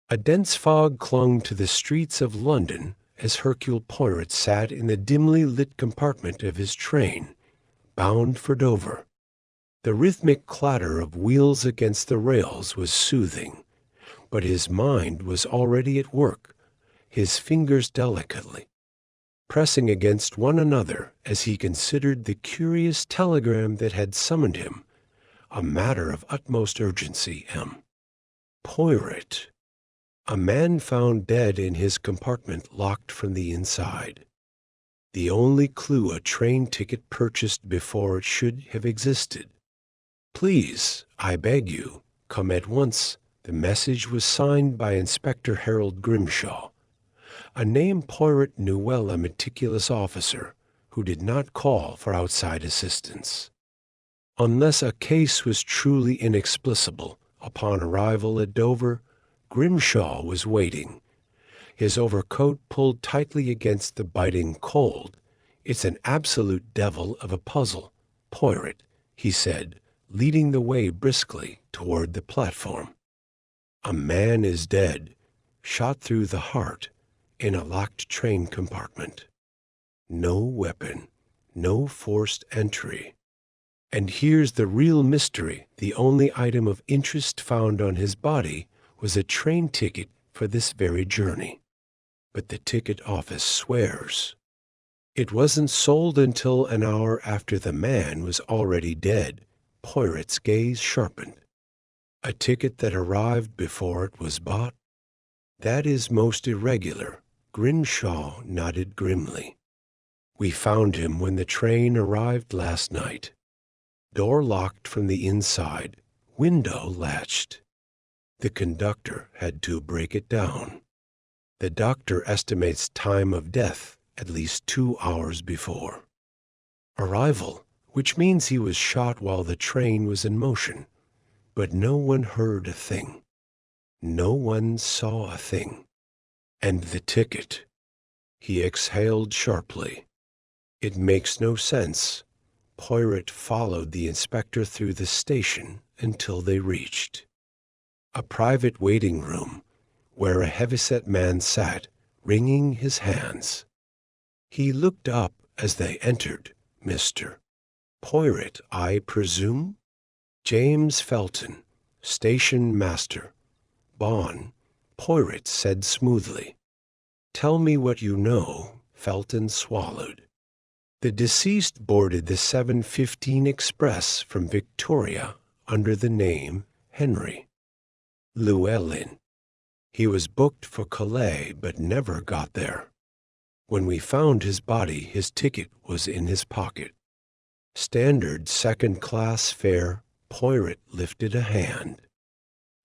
A dense fog clung to the streets of London as Hercule Poirot sat in the dimly lit compartment of his train, bound for Dover. The rhythmic clatter of wheels against the rails was soothing, but his mind was already at work, his fingers delicately pressing against one another as he considered the curious telegram that had summoned him. A matter of utmost urgency, M. Poirot. A man found dead in his compartment, locked from the inside. The only clue, a train ticket purchased before it should have existed. Please, I beg you, come at once. The message was signed by Inspector Harold Grimshaw, a name Poirot knew well, a meticulous officer who did not call for outside assistance. Unless a case was truly inexplicable, upon arrival at Dover, Grimshaw was waiting, his overcoat pulled tightly against the biting cold. "It's an absolute devil of a puzzle, Poirot," he said, leading the way briskly toward the platform. "A man is dead, shot through the heart, in a locked train compartment. No weapon, no forced entry. And here's the real mystery. The only item of interest found on his body was a train ticket for this very journey. But the ticket office swears it wasn't sold until an hour after the man was already dead." Poirot's gaze sharpened. "A ticket that arrived before it was bought? That is most irregular." Grimshaw nodded grimly. "We found him when the train arrived last night. Door locked from the inside, window latched. The conductor had to break it down. The doctor estimates time of death at least 2 hours before arrival, which means he was shot while the train was in motion. But no one heard a thing. No one saw a thing. And the ticket." He exhaled sharply. "It makes no sense." Poirot followed the inspector through the station until they reached a private waiting room where a heavyset man sat, wringing his hands. He looked up as they entered. "Mr. Poirot, I presume?" "James Felton, station master, Bonn," Poirot said smoothly. "Tell me what you know." Felton swallowed. "The deceased boarded the 7:15 express from Victoria under the name Henry Llewellyn. He was booked for Calais but never got there. When we found his body, his ticket was in his pocket. Standard second-class fare." Poirot lifted a hand.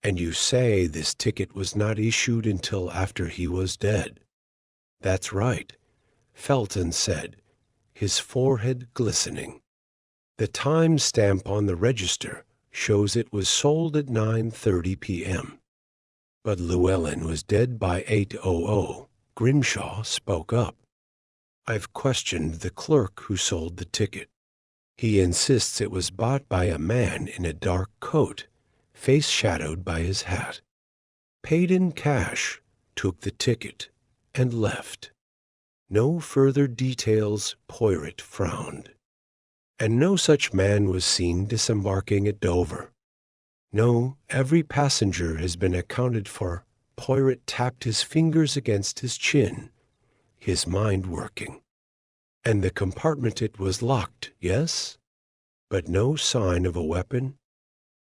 "And you say this ticket was not issued until after he was dead?" "That's right," Felton said, his forehead glistening. "The time stamp on the register shows it was sold at 9:30 p.m. But Llewellyn was dead by 8:00. Grimshaw spoke up. "I've questioned the clerk who sold the ticket. He insists it was bought by a man in a dark coat, face shadowed by his hat. Paid in cash, took the ticket, and left. No further details." Poirot frowned. "And no such man was seen disembarking at Dover?" "No, every passenger has been accounted for." Poirot tapped his fingers against his chin, his mind working. "And the compartment, it was locked, yes? But no sign of a weapon?"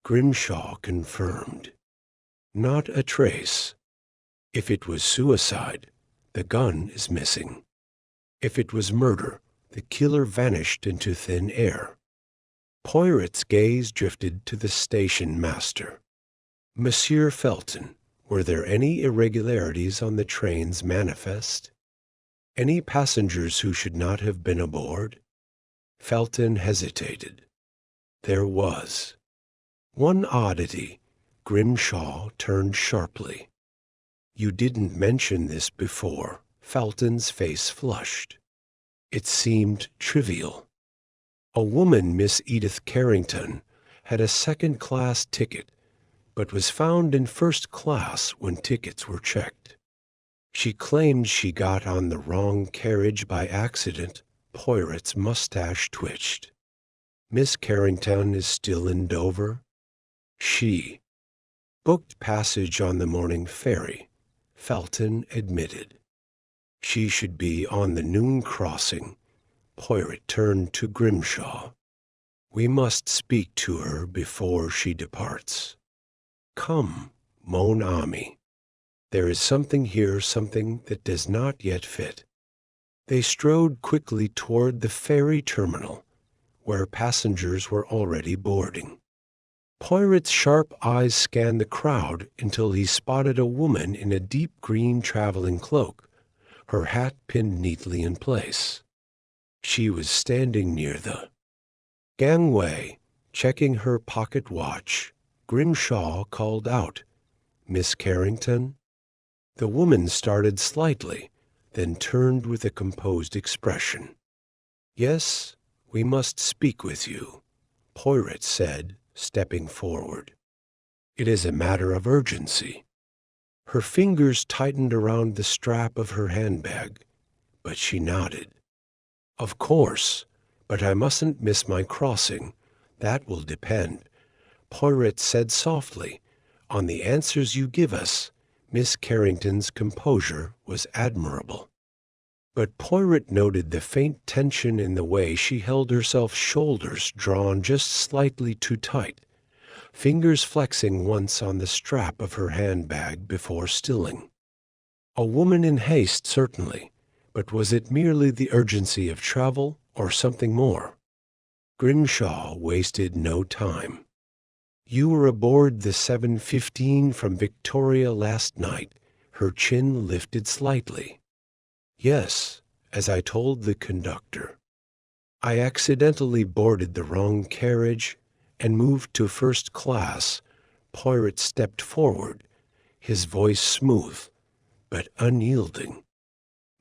Grimshaw confirmed. "Not a trace. If it was suicide, the gun is missing. If it was murder, the killer vanished into thin air." Poirot's gaze drifted to the station master. "Monsieur Felton, were there any irregularities on the train's manifest? Any passengers who should not have been aboard?" Felton hesitated. "There was one oddity." Grimshaw turned sharply. "You didn't mention this before." Felton's face flushed. It seemed trivial. "A woman, Miss Edith Carrington, had a second-class ticket, but was found in first class when tickets were checked. She claimed she got on the wrong carriage by accident. Poirot's mustache twitched. Miss Carrington is still in Dover? She booked passage on the morning ferry, Felton admitted. She should be on the noon crossing. Poirot turned to Grimshaw. We must speak to her before she departs. Come, mon ami. There is something here, something that does not yet fit. They strode quickly toward the ferry terminal, where passengers were already boarding. Poirot's sharp eyes scanned the crowd until he spotted a woman in a deep green traveling cloak, her hat pinned neatly in place. She was standing near the gangway, checking her pocket watch. Grimshaw called out, "Miss Carrington?" The woman started slightly, then turned with a composed expression. "Yes, we must speak with you," Poirot said, stepping forward. "It is a matter of urgency." Her fingers tightened around the strap of her handbag, but she nodded. "Of course, but I mustn't miss my crossing. That will depend," Poirot said softly, "on the answers you give us." Miss Carrington's composure was admirable. But Poirot noted the faint tension in the way she held herself, shoulders drawn just slightly too tight, fingers flexing once on the strap of her handbag before stilling. A woman in haste, certainly, but was it merely the urgency of travel or something more? Grimshaw wasted no time. "You were aboard the 7:15 from Victoria last night." Her chin lifted slightly. "Yes, as I told the conductor. I accidentally boarded the wrong carriage and moved to first class." Poirot stepped forward, his voice smooth but unyielding.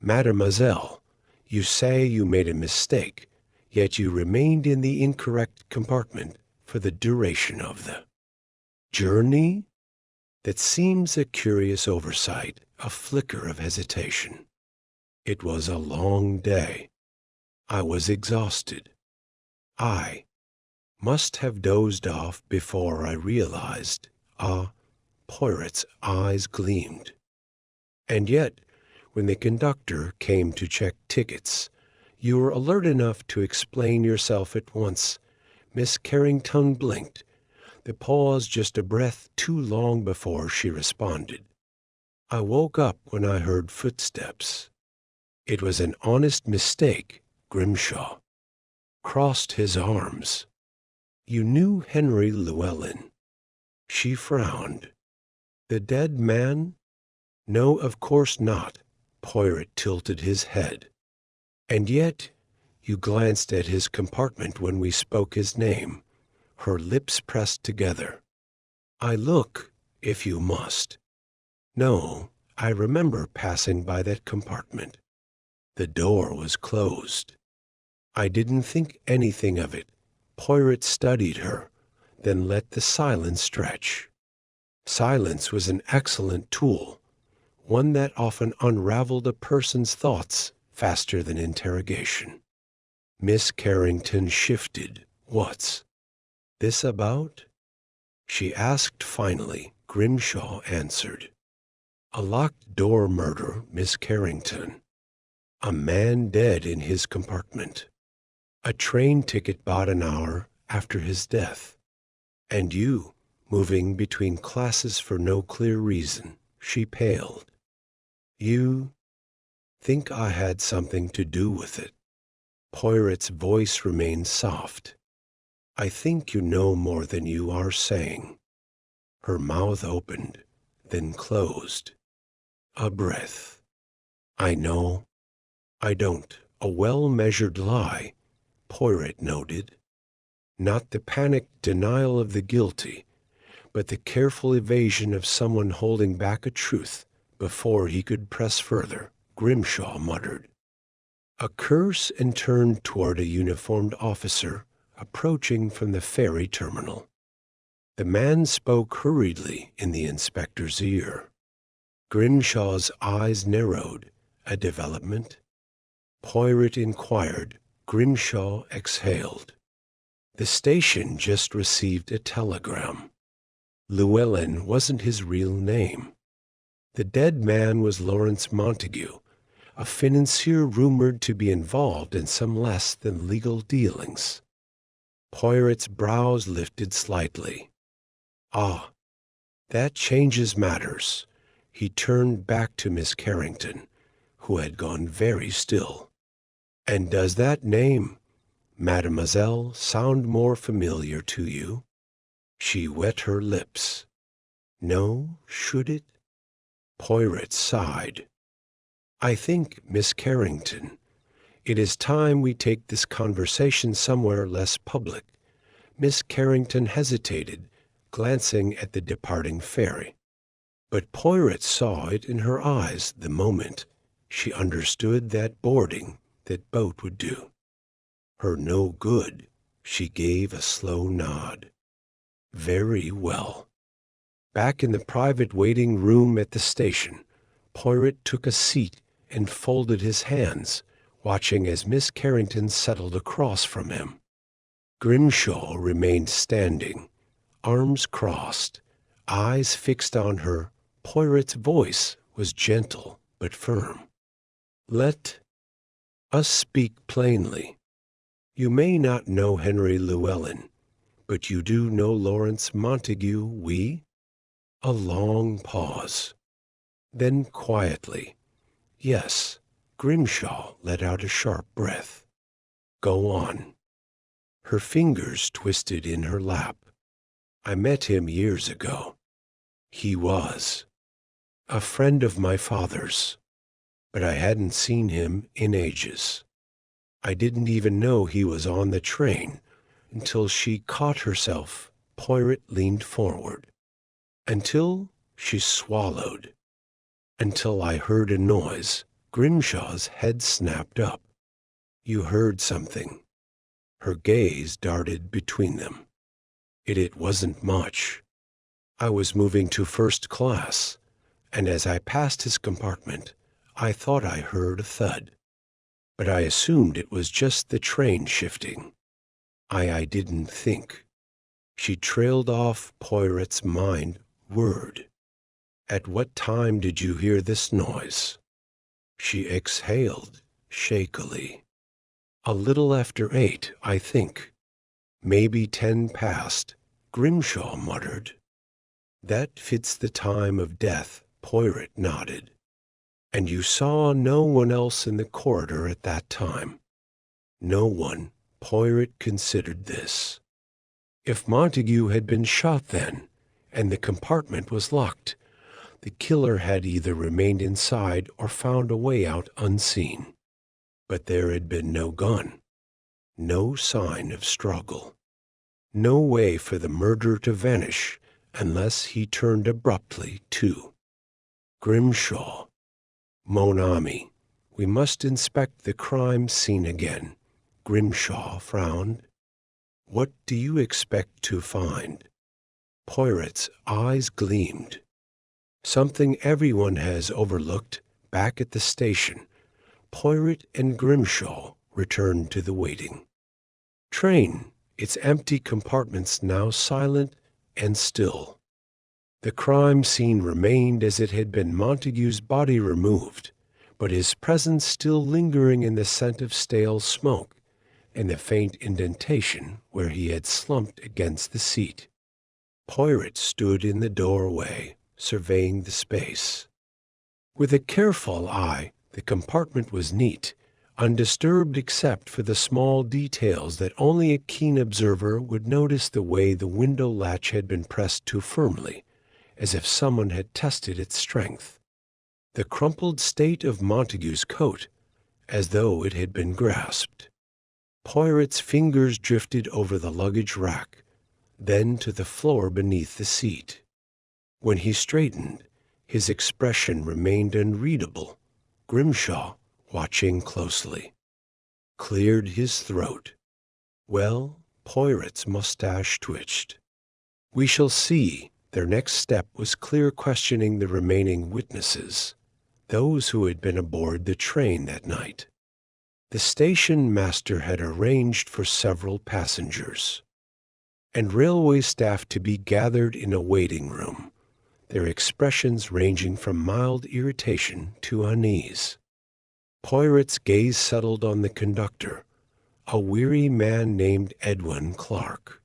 "Mademoiselle, you say you made a mistake, yet you remained in the incorrect compartment for the duration of the journey? That seems a curious oversight." A flicker of hesitation. "It was a long day. I was exhausted. I must have dozed off before I realized." Poirot's eyes gleamed. "And yet, when the conductor came to check tickets, you were alert enough to explain yourself at once." Miss Carrington blinked, the pause just a breath too long before she responded. "I woke up when I heard footsteps." "It was an honest mistake." Grimshaw crossed his arms. "You knew Henry Llewellyn?" She frowned. "The dead man?" "No, of course not." Poirot tilted his head. "And yet you glanced at his compartment when we spoke his name." Her lips pressed together. "I look, if you must." "No, I remember passing by that compartment. The door was closed." "I didn't think anything of it." Poirot studied her, then let the silence stretch. Silence was an excellent tool, one that often unraveled a person's thoughts faster than interrogation. Miss Carrington shifted. "What's this about?" she asked finally. Grimshaw answered. "A locked door murder, Miss Carrington. A man dead in his compartment. A train ticket bought an hour after his death. And you, moving between classes for no clear reason." She paled. "You think I had something to do with it?" Poirot's voice remained soft. "I think you know more than you are saying." Her mouth opened, then closed. A breath. "I know. I don't." A well-measured lie, Poirot noted. Not the panicked denial of the guilty, but the careful evasion of someone holding back a truth before he could press further. Grimshaw muttered a curse and turned toward a uniformed officer approaching from the ferry terminal. The man spoke hurriedly in the inspector's ear. Grimshaw's eyes narrowed. A development? Poirot inquired. Grimshaw exhaled. The station just received a telegram. Llewellyn wasn't his real name. The dead man was Lawrence Montague, a financier rumored to be involved in some less than legal dealings. Poirot's brows lifted slightly. Ah, that changes matters. He turned back to Miss Carrington, who had gone very still. And does that name, Mademoiselle, sound more familiar to you? She wet her lips. No, should it? Poirot sighed. I think, Miss Carrington, it is time we take this conversation somewhere less public. Miss Carrington hesitated, glancing at the departing ferry. But Poirot saw it in her eyes the moment she understood that boarding that boat would do her no good. She gave a slow nod. Very well. Back in the private waiting room at the station, Poirot took a seat and folded his hands, watching as Miss Carrington settled across from him. Grimshaw remained standing, arms crossed, eyes fixed on her. Poirot's voice was gentle but firm. Let us speak plainly. You may not know Henry Llewellyn, but you do know Lawrence Montague, oui? A long pause. Then quietly, yes. Grimshaw let out a sharp breath. Go on. Her fingers twisted in her lap. I met him years ago. He was a friend of my father's, but I hadn't seen him in ages. I didn't even know he was on the train until she caught herself. Poirot leaned forward. Until she swallowed. Until I heard a noise. Grimshaw's head snapped up. You heard something. Her gaze darted between them. It wasn't much. I was moving to first class, and as I passed his compartment, I thought I heard a thud. But I assumed it was just the train shifting. I didn't think. She trailed off Poirot's mind word. At what time did you hear this noise? She exhaled shakily. A little after 8, I think. Maybe 10 past, Grimshaw muttered. That fits the time of death, Poirot nodded. And you saw no one else in the corridor at that time? No one. Poirot considered this. If Montague had been shot then, and the compartment was locked, the killer had either remained inside or found a way out unseen. But there had been no gun, no sign of struggle, no way for the murderer to vanish unless he turned abruptly too. Grimshaw. Mon ami, we must inspect the crime scene again. Grimshaw frowned. What do you expect to find? Poirot's eyes gleamed. Something everyone has overlooked back at the station. Poirot and Grimshaw returned to the waiting train, its empty compartments now silent and still. The crime scene remained as it had been, Montague's body removed, but his presence still lingering in the scent of stale smoke and the faint indentation where he had slumped against the seat. Poirot stood in the doorway, surveying the space. With a careful eye, the compartment was neat, undisturbed except for the small details that only a keen observer would notice, the way the window latch had been pressed too firmly, as if someone had tested its strength. The crumpled state of Montague's coat, as though it had been grasped. Poirot's fingers drifted over the luggage rack, then to the floor beneath the seat. When he straightened, his expression remained unreadable. Grimshaw, watching closely, cleared his throat. Well, Poirot's mustache twitched. We shall see. Their next step was clear questioning the remaining witnesses, those who had been aboard the train that night. The station master had arranged for several passengers and railway staff to be gathered in a waiting room, their expressions ranging from mild irritation to unease. Poirot's gaze settled on the conductor, a weary man named Edwin Clark.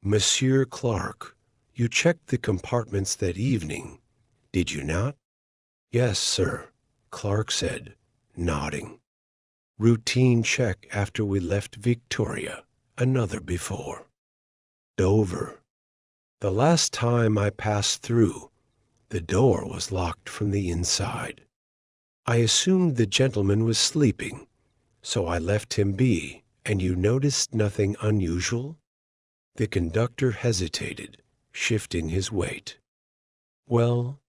"Monsieur Clark, you checked the compartments that evening, did you not?" "Yes, sir," Clark said, nodding. "Routine check after we left Victoria, another before." "Dover. The last time I passed through, the door was locked from the inside. I assumed the gentleman was sleeping, so I left him be, and you noticed nothing unusual?" The conductor hesitated, shifting his weight. "Well,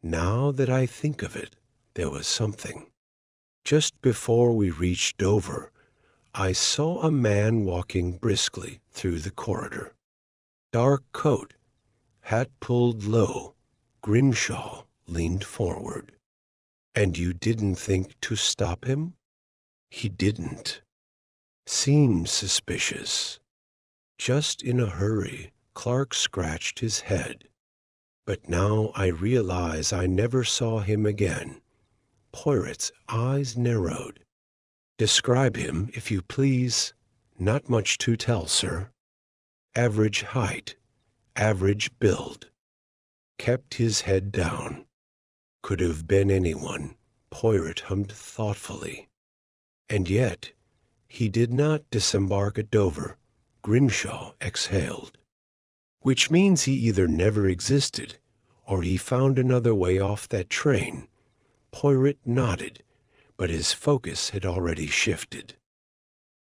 now that I think of it, there was something. Just before we reached Dover, I saw a man walking briskly through the corridor. Dark coat, hat pulled low, Grimshaw leaned forward." "And you didn't think to stop him?" "He didn't. Seemed suspicious. Just in a hurry." Clark scratched his head. "But now I realize I never saw him again." Poirot's eyes narrowed. "Describe him, if you please." "Not much to tell, sir. Average height, average build. Kept his head down. Could have been anyone," Poirot hummed thoughtfully. "And yet, he did not disembark at Dover," Grimshaw exhaled. "Which means he either never existed, or he found another way off that train." Poirot nodded, but his focus had already shifted.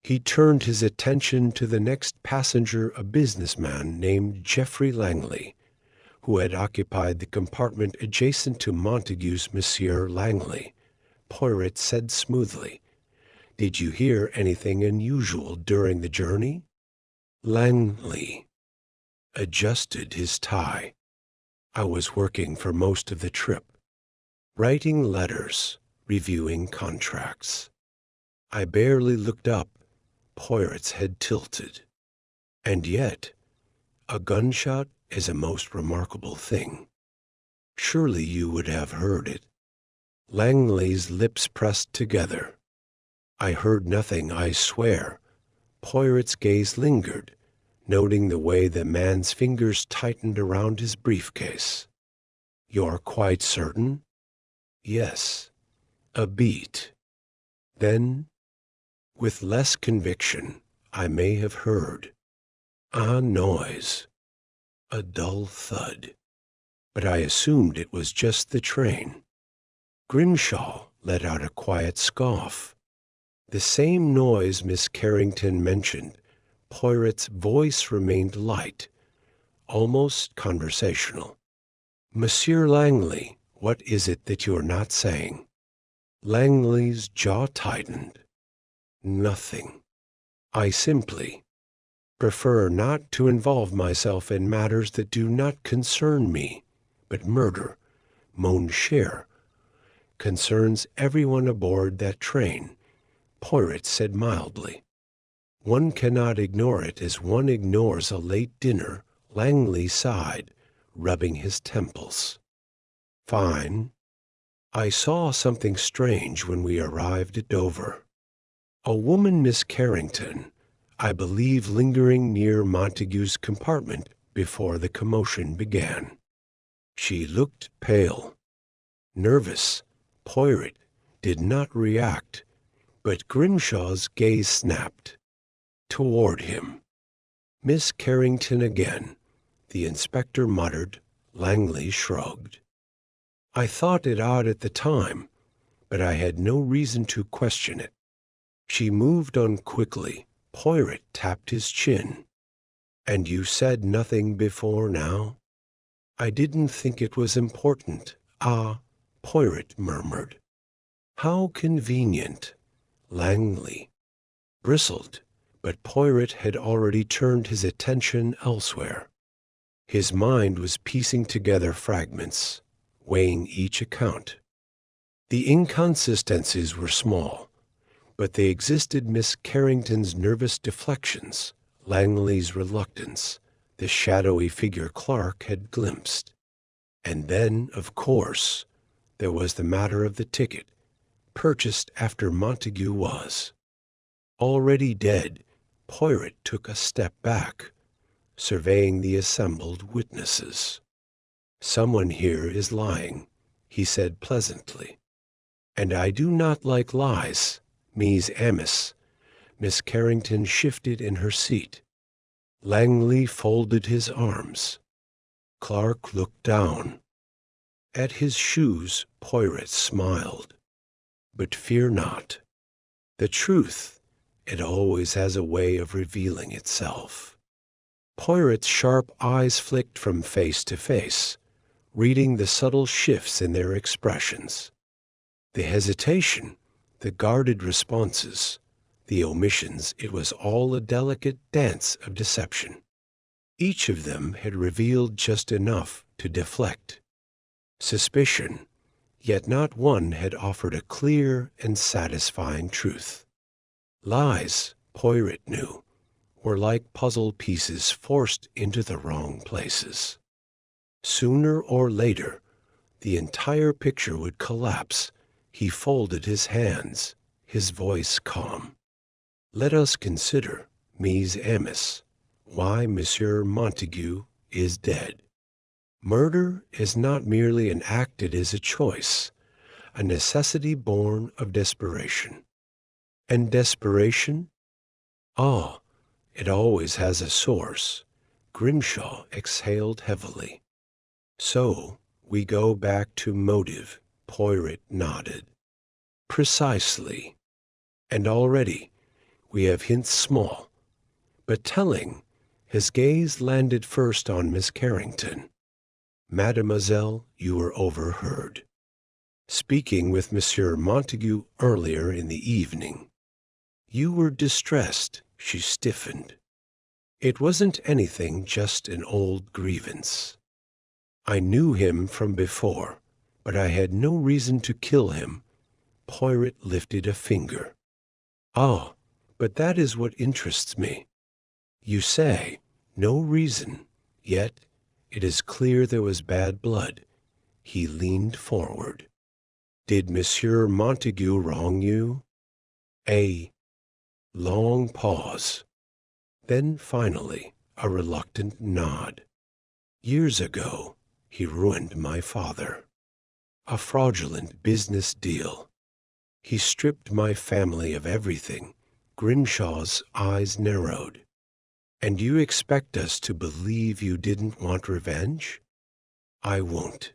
He turned his attention to the next passenger, a businessman named Geoffrey Langley, who had occupied the compartment adjacent to Montague's Monsieur Langley. Poirot said smoothly, "Did you hear anything unusual during the journey?" Langley adjusted his tie. "I was working for most of the trip, writing letters, reviewing contracts. I barely looked up." Poirot's head tilted. "And yet, a gunshot is a most remarkable thing. Surely you would have heard it." Langley's lips pressed together. "I heard nothing, I swear." Poirot's gaze lingered, noting the way the man's fingers tightened around his briefcase. "You're quite certain?" "Yes, a beat." Then, with less conviction, "I may have heard a noise, a dull thud, but I assumed it was just the train." Grimshaw let out a quiet scoff. "The same noise Miss Carrington mentioned." Poirot's voice remained light, almost conversational. "Monsieur Langley, what is it that you're not saying?" Langley's jaw tightened. "Nothing. I simply prefer not to involve myself in matters that do not concern me. But murder, mon cher, concerns everyone aboard that train," Poirot said mildly. "One cannot ignore it as one ignores a late dinner." Langley sighed, rubbing his temples. "Fine. I saw something strange when we arrived at Dover. A woman, Miss Carrington, I believe, lingering near Montague's compartment before the commotion began. She looked pale, nervous." Poirot did not react, but Grimshaw's gaze snapped toward him. "Miss Carrington again," the inspector muttered. Langley shrugged. "I thought it odd at the time, but I had no reason to question it." She moved on quickly. Poirot tapped his chin. "And you said nothing before now?" "I didn't think it was important." "Ah," Poirot murmured. "How convenient." Langley bristled, but Poirot had already turned his attention elsewhere. His mind was piecing together fragments, weighing each account. The inconsistencies were small, but they existed. Miss Carrington's nervous deflections, Langley's reluctance, the shadowy figure Clark had glimpsed. And then, of course, there was the matter of the ticket, purchased after Montague was already dead. Poirot took a step back, surveying the assembled witnesses. "Someone here is lying," he said pleasantly. "And I do not like lies, mes amis." Miss Carrington shifted in her seat. Langley folded his arms. Clark looked down. At his shoes, Poirot smiled. "But fear not. The truth, it always has a way of revealing itself." Poirot's sharp eyes flicked from face to face, reading the subtle shifts in their expressions. The hesitation, the guarded responses, the omissions, it was all a delicate dance of deception. Each of them had revealed just enough to deflect suspicion, yet not one had offered a clear and satisfying truth. Lies, Poirot knew, were like puzzle pieces forced into the wrong places. Sooner or later, the entire picture would collapse. He folded his hands, his voice calm. "Let us consider, mes amis, why Monsieur Montague is dead. Murder is not merely an act, it is a choice, a necessity born of desperation. And desperation? Ah, it always has a source." Grimshaw exhaled heavily. "So we go back to motive," Poirot nodded. "Precisely. And already we have hints small, but telling." His gaze landed first on Miss Carrington. "Mademoiselle, you were overheard speaking with Monsieur Montague earlier in the evening. You were distressed." She stiffened. "It wasn't anything, just an old grievance. I knew him from before, but I had no reason to kill him." Poirot lifted a finger. "Ah, but that is what interests me. You say, no reason, yet it is clear there was bad blood." He leaned forward. "Did Monsieur Montague wrong you?" A long pause. Then finally a reluctant nod. "Years ago, he ruined my father. A fraudulent business deal. He stripped my family of everything." Grimshaw's eyes narrowed. "And you expect us to believe you didn't want revenge?" "I won't.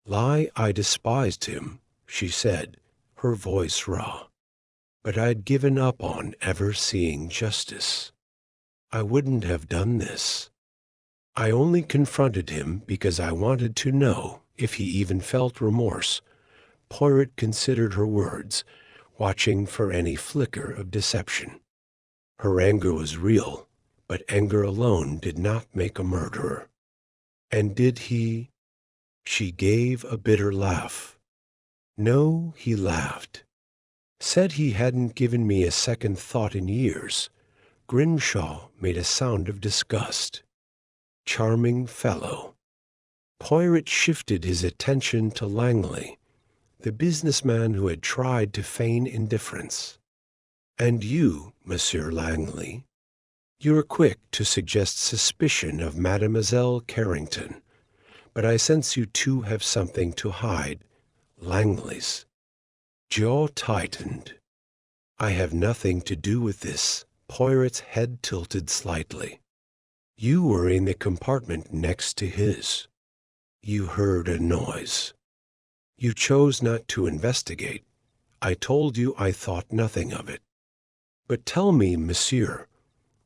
Lie, I despised him," she said, her voice raw. "But I'd given up on ever seeing justice. I wouldn't have done this. I only confronted him because I wanted to know if he even felt remorse." Poirot considered her words, watching for any flicker of deception. Her anger was real, but anger alone did not make a murderer. "And did he—" She gave a bitter laugh. "No," he laughed. "Said he hadn't given me a second thought in years." Grimshaw made a sound of disgust. "Charming fellow." Poirot shifted his attention to Langley, the businessman who had tried to feign indifference. "And you, Monsieur Langley? You're quick to suggest suspicion of Mademoiselle Carrington, but I sense you too have something to hide." Langley's jaw tightened. "I have nothing to do with this." Poirot's head tilted slightly. "You were in the compartment next to his. You heard a noise. You chose not to investigate. I told you I thought nothing of it. But tell me, monsieur,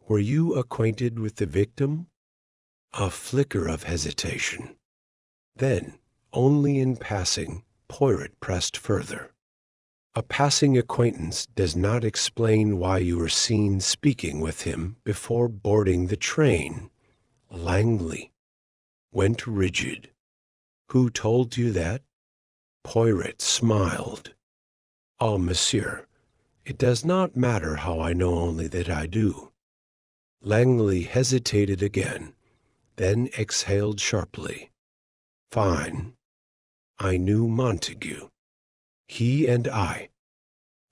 were you acquainted with the victim?" A flicker of hesitation. Then, only in passing, Poirot pressed further. "A passing acquaintance does not explain why you were seen speaking with him before boarding the train." Langley went rigid. "Who told you that?" Poirot smiled. "Ah, monsieur, it does not matter how I know, only that I do." Langley hesitated again, then exhaled sharply. "Fine. I knew Montague. He and I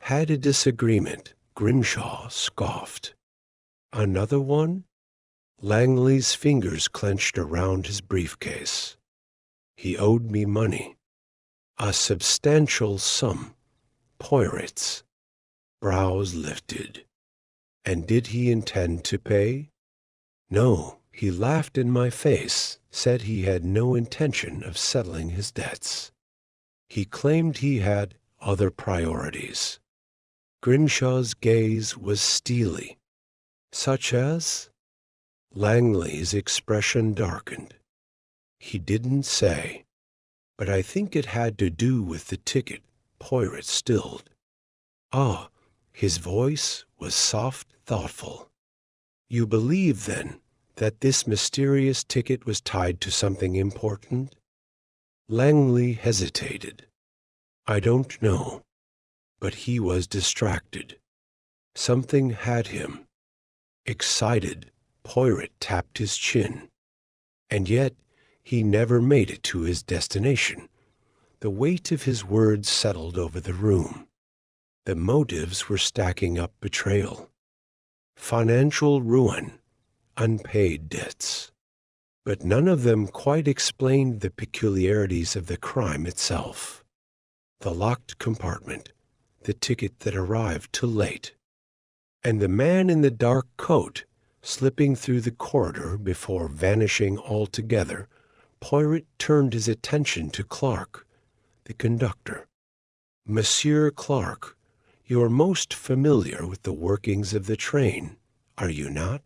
had a disagreement." Grimshaw scoffed. "Another one?" Langley's fingers clenched around his briefcase. "He owed me money. A substantial sum." Poirot's brows lifted. "And did he intend to pay?" "No, he laughed in my face, said he had no intention of settling his debts. He claimed he had other priorities." Grimshaw's gaze was steely. "Such as?" Langley's expression darkened. "He didn't say, but I think it had to do with the ticket." Poirot stilled. "Ah," his voice was soft, thoughtful. "You believe, then, that this mysterious ticket was tied to something important?" Langley hesitated. "I don't know, but he was distracted. Something had him. Excited." Poirot tapped his chin. "And yet he never made it to his destination." The weight of his words settled over the room. The motives were stacking up: betrayal, financial ruin, unpaid debts. But none of them quite explained the peculiarities of the crime itself. The locked compartment, the ticket that arrived too late, and the man in the dark coat slipping through the corridor before vanishing altogether. Poirot turned his attention to Clark, the conductor. "Monsieur Clark, you are most familiar with the workings of the train, are you not?"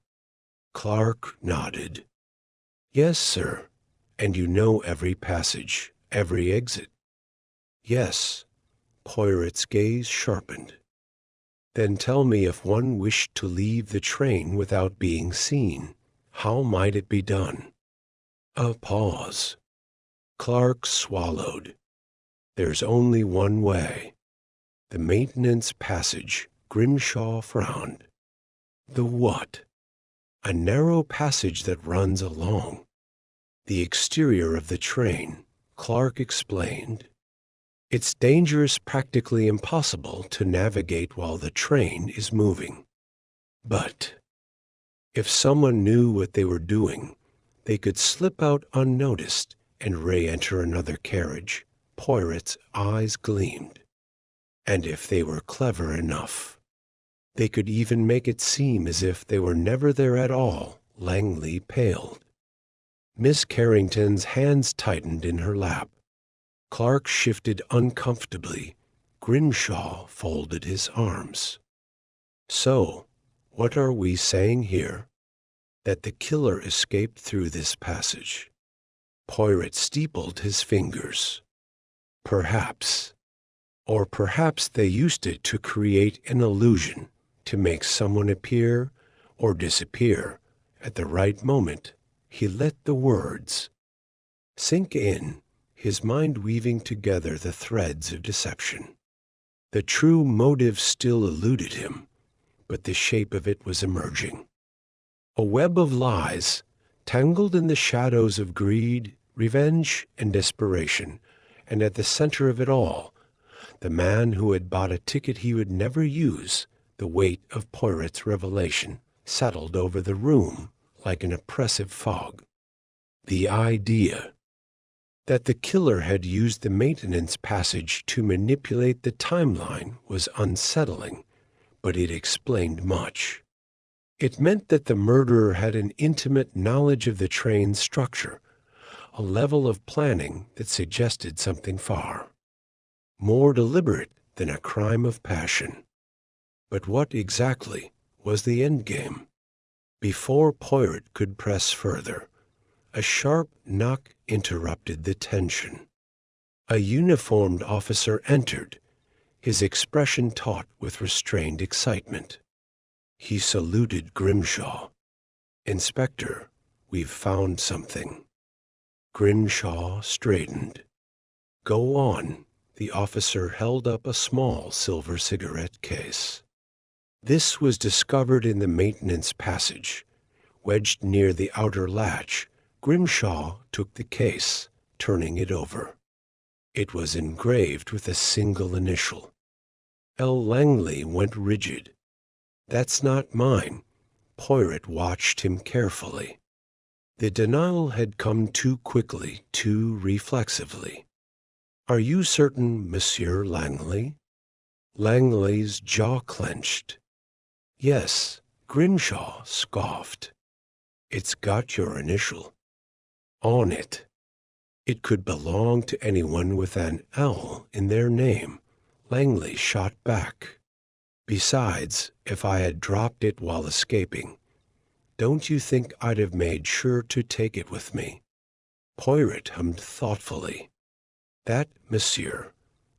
Clark nodded. "Yes, sir. And you know every passage, every exit?" "Yes." Poirot's gaze sharpened. "Then tell me, if one wished to leave the train without being seen, how might it be done?" A pause. Clark swallowed. "There's only one way. The maintenance passage." Grimshaw frowned. "The what?" "A narrow passage that runs along the exterior of the train," Clark explained. "It's dangerous, practically impossible to navigate while the train is moving. But if someone knew what they were doing, they could slip out unnoticed and re-enter another carriage." Poirot's eyes gleamed. "And if they were clever enough, they could even make it seem as if they were never there at all." Langley paled. Miss Carrington's hands tightened in her lap. Clark shifted uncomfortably. Grimshaw folded his arms. "So, what are we saying here? That the killer escaped through this passage?" Poirot steepled his fingers. "Perhaps. Or perhaps they used it to create an illusion, to make someone appear or disappear at the right moment." He let the words sink in, his mind weaving together the threads of deception. The true motive still eluded him, but the shape of it was emerging. A web of lies, tangled in the shadows of greed, revenge, and desperation, and at the center of it all, the man who had bought a ticket he would never use. The weight of Poirot's revelation settled over the room like an oppressive fog. The idea that the killer had used the maintenance passage to manipulate the timeline was unsettling, but it explained much. It meant that the murderer had an intimate knowledge of the train's structure, a level of planning that suggested something far more deliberate than a crime of passion. But what exactly was the endgame? Before Poirot could press further, a sharp knock interrupted the tension. A uniformed officer entered, his expression taut with restrained excitement. He saluted Grimshaw. "Inspector, we've found something." Grimshaw straightened. "Go on." The officer held up a small silver cigarette case. "This was discovered in the maintenance passage. Wedged near the outer latch, Grimshaw took the case, turning it over. It was engraved with a single initial. L. Langley went rigid. "That's not mine." Poirot watched him carefully. The denial had come too quickly, too reflexively. "Are you certain, Monsieur Langley?" Langley's jaw clenched. "Yes," Grimshaw scoffed. "It's got your initial on it. It could belong to anyone with an L in their name," Langley shot back. "Besides, if I had dropped it while escaping, don't you think I'd have made sure to take it with me?" Poirot hummed thoughtfully. "That, monsieur,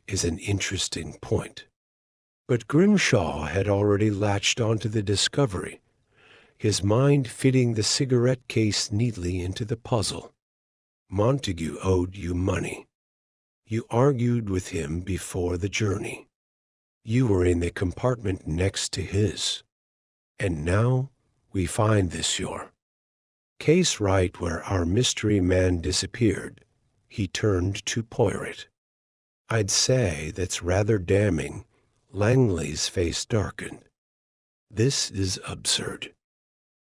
is an interesting point." But Grimshaw had already latched onto the discovery, his mind fitting the cigarette case neatly into the puzzle. "Montague owed you money. You argued with him before the journey. You were in the compartment next to his. And now we find this your case right where our mystery man disappeared." He turned to Poirot. "I'd say that's rather damning." Langley's face darkened. "This is absurd.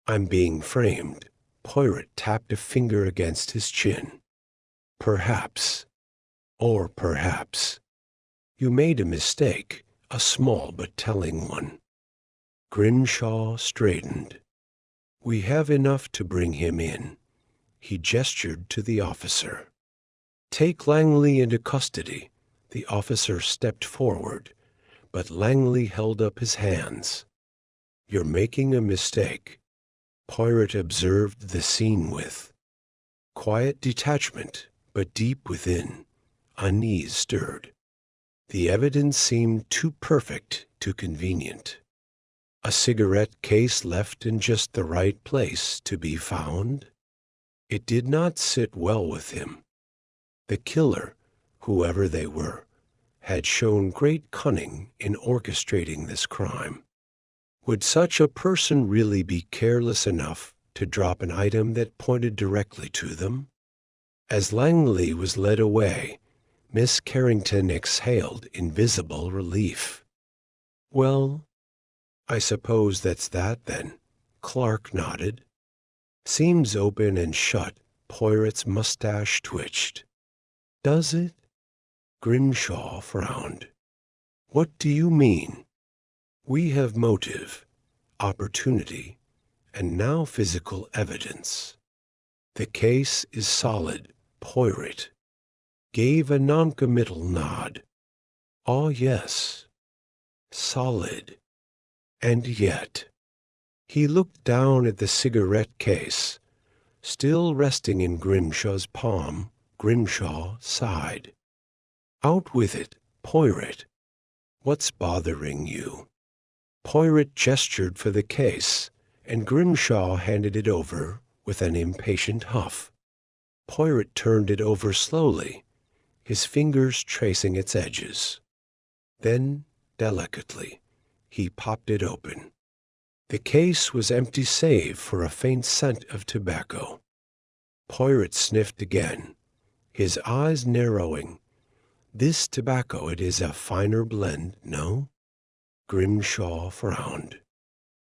I'm being framed." Poirot tapped a finger against his chin. "Perhaps, or perhaps, you made a mistake, a small but telling one." Grimshaw straightened. "We have enough to bring him in." He gestured to the officer. "Take Langley into custody." The officer stepped forward, but Langley held up his hands. "You're making a mistake." Poirot observed the scene with quiet detachment, but deep within, unease stirred. The evidence seemed too perfect, too convenient. A cigarette case left in just the right place to be found? It did not sit well with him. The killer, whoever they were, had shown great cunning in orchestrating this crime. Would such a person really be careless enough to drop an item that pointed directly to them? As Langley was led away, Miss Carrington exhaled invisible relief. "Well, I suppose that's that, then." Clark nodded. "Seems open and shut." Poirot's mustache twitched. "Does it?" Grimshaw frowned. "What do you mean?" "We have motive, opportunity, and now physical evidence. The case is solid." Poirot gave a noncommittal nod. "Ah, yes. Solid. And yet—" He looked down at the cigarette case, still resting in Grimshaw's palm. Grimshaw sighed. "Out with it, Poirot. What's bothering you?" Poirot gestured for the case, and Grimshaw handed it over with an impatient huff. Poirot turned it over slowly, his fingers tracing its edges. Then, delicately, he popped it open. The case was empty save for a faint scent of tobacco. Poirot sniffed again, his eyes narrowing. "This tobacco, it is a finer blend, no?" Grimshaw frowned.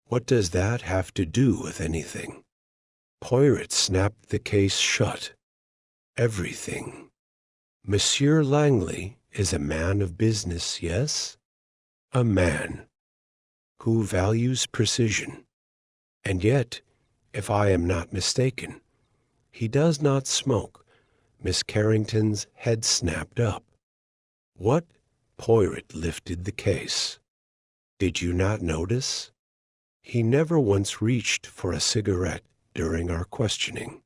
"What does that have to do with anything?" Poirot snapped the case shut. "Everything. Monsieur Langley is a man of business, yes? A man who values precision. And yet, if I am not mistaken, he does not smoke." Miss Carrington's head snapped up. "What?" Poirot lifted the case. "Did you not notice? He never once reached for a cigarette during our questioning.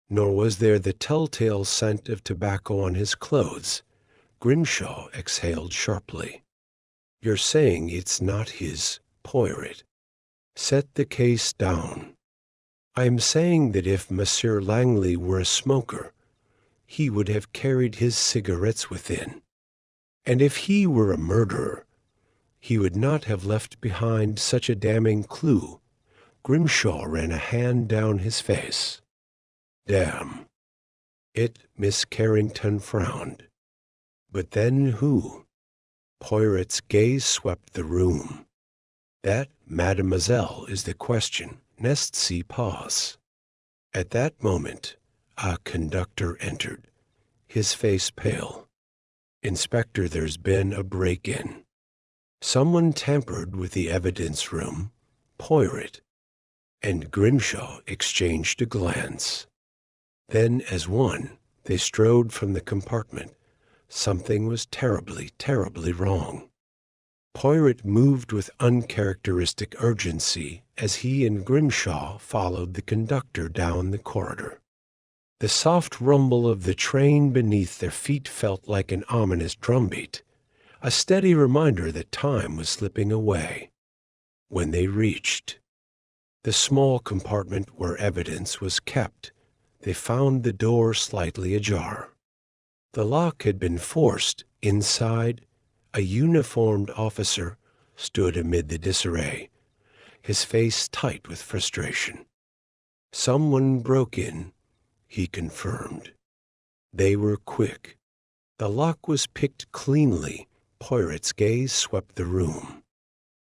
Nor was there the telltale scent of tobacco on his clothes." Grimshaw exhaled sharply. "You're saying it's not his, Poirot. Set the case down." "I am saying that if Monsieur Langley were a smoker, he would have carried his cigarettes within. And if he were a murderer, he would not have left behind such a damning clue. Grimshaw ran a hand down his face. Damn. Miss Carrington frowned. But then who? Poirot's gaze swept the room. That, mademoiselle, is the question. N'est ce pas? At that moment, a conductor entered, his face pale. Inspector, there's been a break-in. Someone tampered with the evidence room. Poirot and Grimshaw exchanged a glance. Then, as one, they strode from the compartment. Something was terribly, terribly wrong. Poirot moved with uncharacteristic urgency as he and Grimshaw followed the conductor down the corridor. The soft rumble of the train beneath their feet felt like an ominous drumbeat, a steady reminder that time was slipping away. When they reached the small compartment where evidence was kept, they found the door slightly ajar. The lock had been forced. Inside, a uniformed officer stood amid the disarray, his face tight with frustration. Someone broke in, he confirmed. They were quick. The lock was picked cleanly. Poirot's gaze swept the room.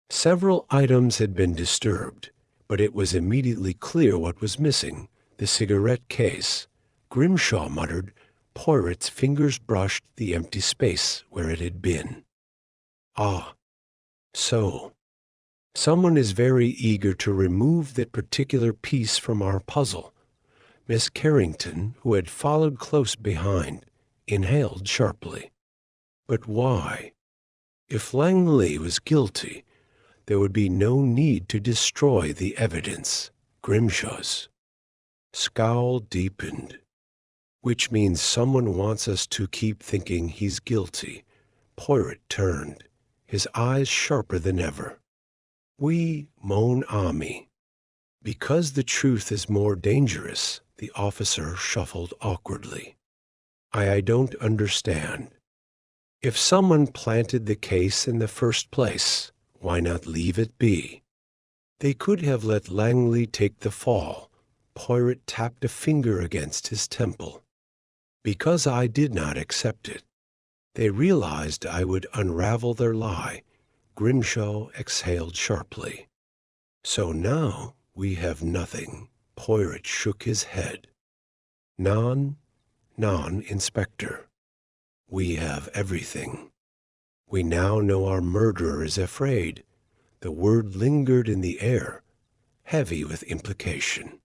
Several items had been disturbed, but it was immediately clear what was missing: the cigarette case. Grimshaw muttered. Poirot's fingers brushed the empty space where it had been. Ah, so. Someone is very eager to remove that particular piece from our puzzle. Miss Carrington, who had followed close behind, inhaled sharply. But why? If Langley was guilty, there would be no need to destroy the evidence. Grimshaw's scowl deepened. Which means someone wants us to keep thinking he's guilty. Poirot turned, his eyes sharper than ever. Oui, mon ami. Because the truth is more dangerous, the officer shuffled awkwardly. I don't understand. If someone planted the case in the first place, why not leave it be? They could have let Langley take the fall. Poirot tapped a finger against his temple. Because I did not accept it. They realized I would unravel their lie. Grimshaw exhaled sharply. So now we have nothing. Poirot shook his head. Non, Inspector. We have everything. We now know our murderer is afraid. The word lingered in the air, heavy with implication.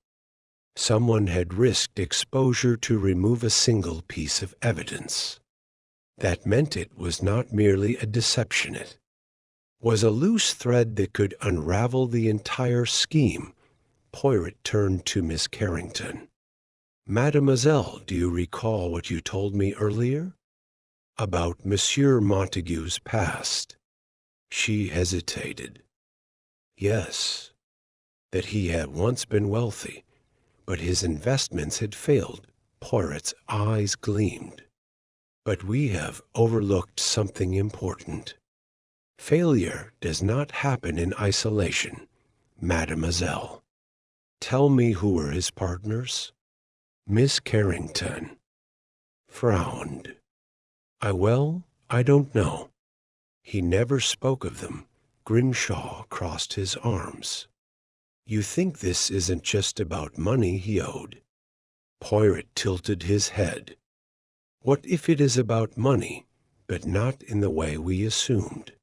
Someone had risked exposure to remove a single piece of evidence. That meant it was not merely a deception. It was a loose thread that could unravel the entire scheme. Poirot turned to Miss Carrington. Mademoiselle, do you recall what you told me earlier? About Monsieur Montague's past. She hesitated. Yes, that he had once been wealthy, but his investments had failed. Poirot's eyes gleamed. But we have overlooked something important. Failure does not happen in isolation, mademoiselle. Tell me who were his partners? Miss Carrington frowned. I don't know. He never spoke of them. Grimshaw crossed his arms. You think this isn't just about money he owed? Poirot tilted his head. What if it is about money, but not in the way we assumed?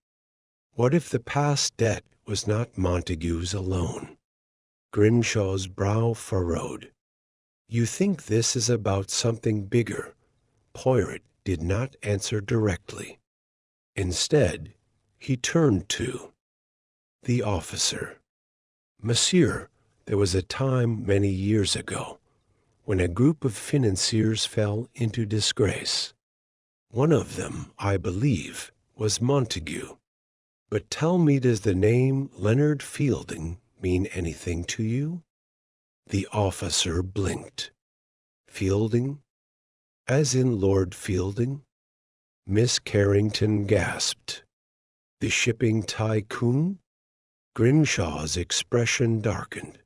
What if the past debt was not Montague's alone? Grimshaw's brow furrowed. You think this is about something bigger? Poirot did not answer directly. Instead, he turned to the officer. Monsieur, there was a time many years ago when a group of financiers fell into disgrace. One of them, I believe, was Montague. But tell me, does the name Leonard Fielding mean anything to you? The officer blinked. Fielding? As in Lord Fielding? Miss Carrington gasped. The shipping tycoon? Grimshaw's expression darkened.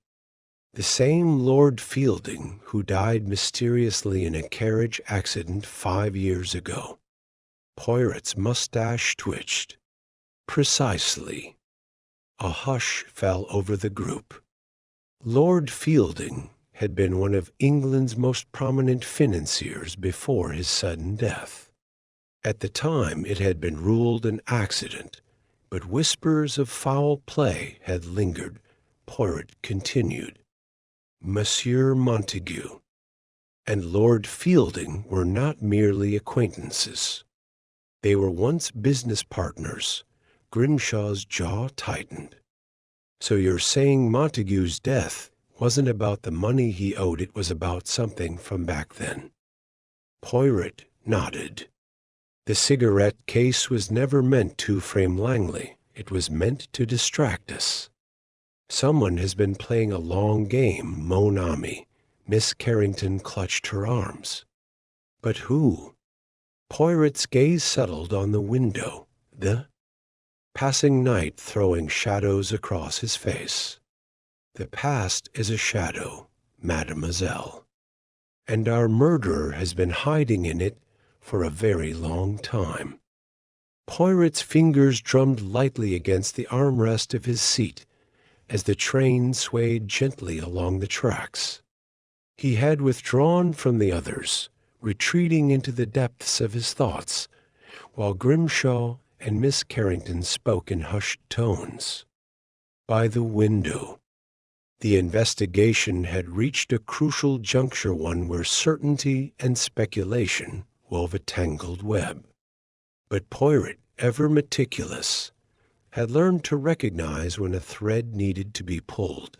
The same Lord Fielding who died mysteriously in a carriage accident 5 years ago. Poirot's mustache twitched. Precisely. A hush fell over the group. Lord Fielding had been one of England's most prominent financiers before his sudden death. At the time it had been ruled an accident, but whispers of foul play had lingered. Poirot continued. Monsieur Montague and Lord Fielding were not merely acquaintances. They were once business partners. Grimshaw's jaw tightened. So you're saying Montague's death wasn't about the money he owed, it was about something from back then? Poirot nodded. The cigarette case was never meant to frame Langley. It was meant to distract us. Someone has been playing a long game, mon ami. Miss Carrington clutched her arms. But who? Poirot's gaze settled on the window. The passing night throwing shadows across his face. The past is a shadow, mademoiselle, and our murderer has been hiding in it for a very long time. Poirot's fingers drummed lightly against the armrest of his seat as the train swayed gently along the tracks. He had withdrawn from the others, retreating into the depths of his thoughts, while Grimshaw and Miss Carrington spoke in hushed tones. By the window. The investigation had reached a crucial juncture, one where certainty and speculation wove a tangled web. But Poirot, ever meticulous, had learned to recognize when a thread needed to be pulled.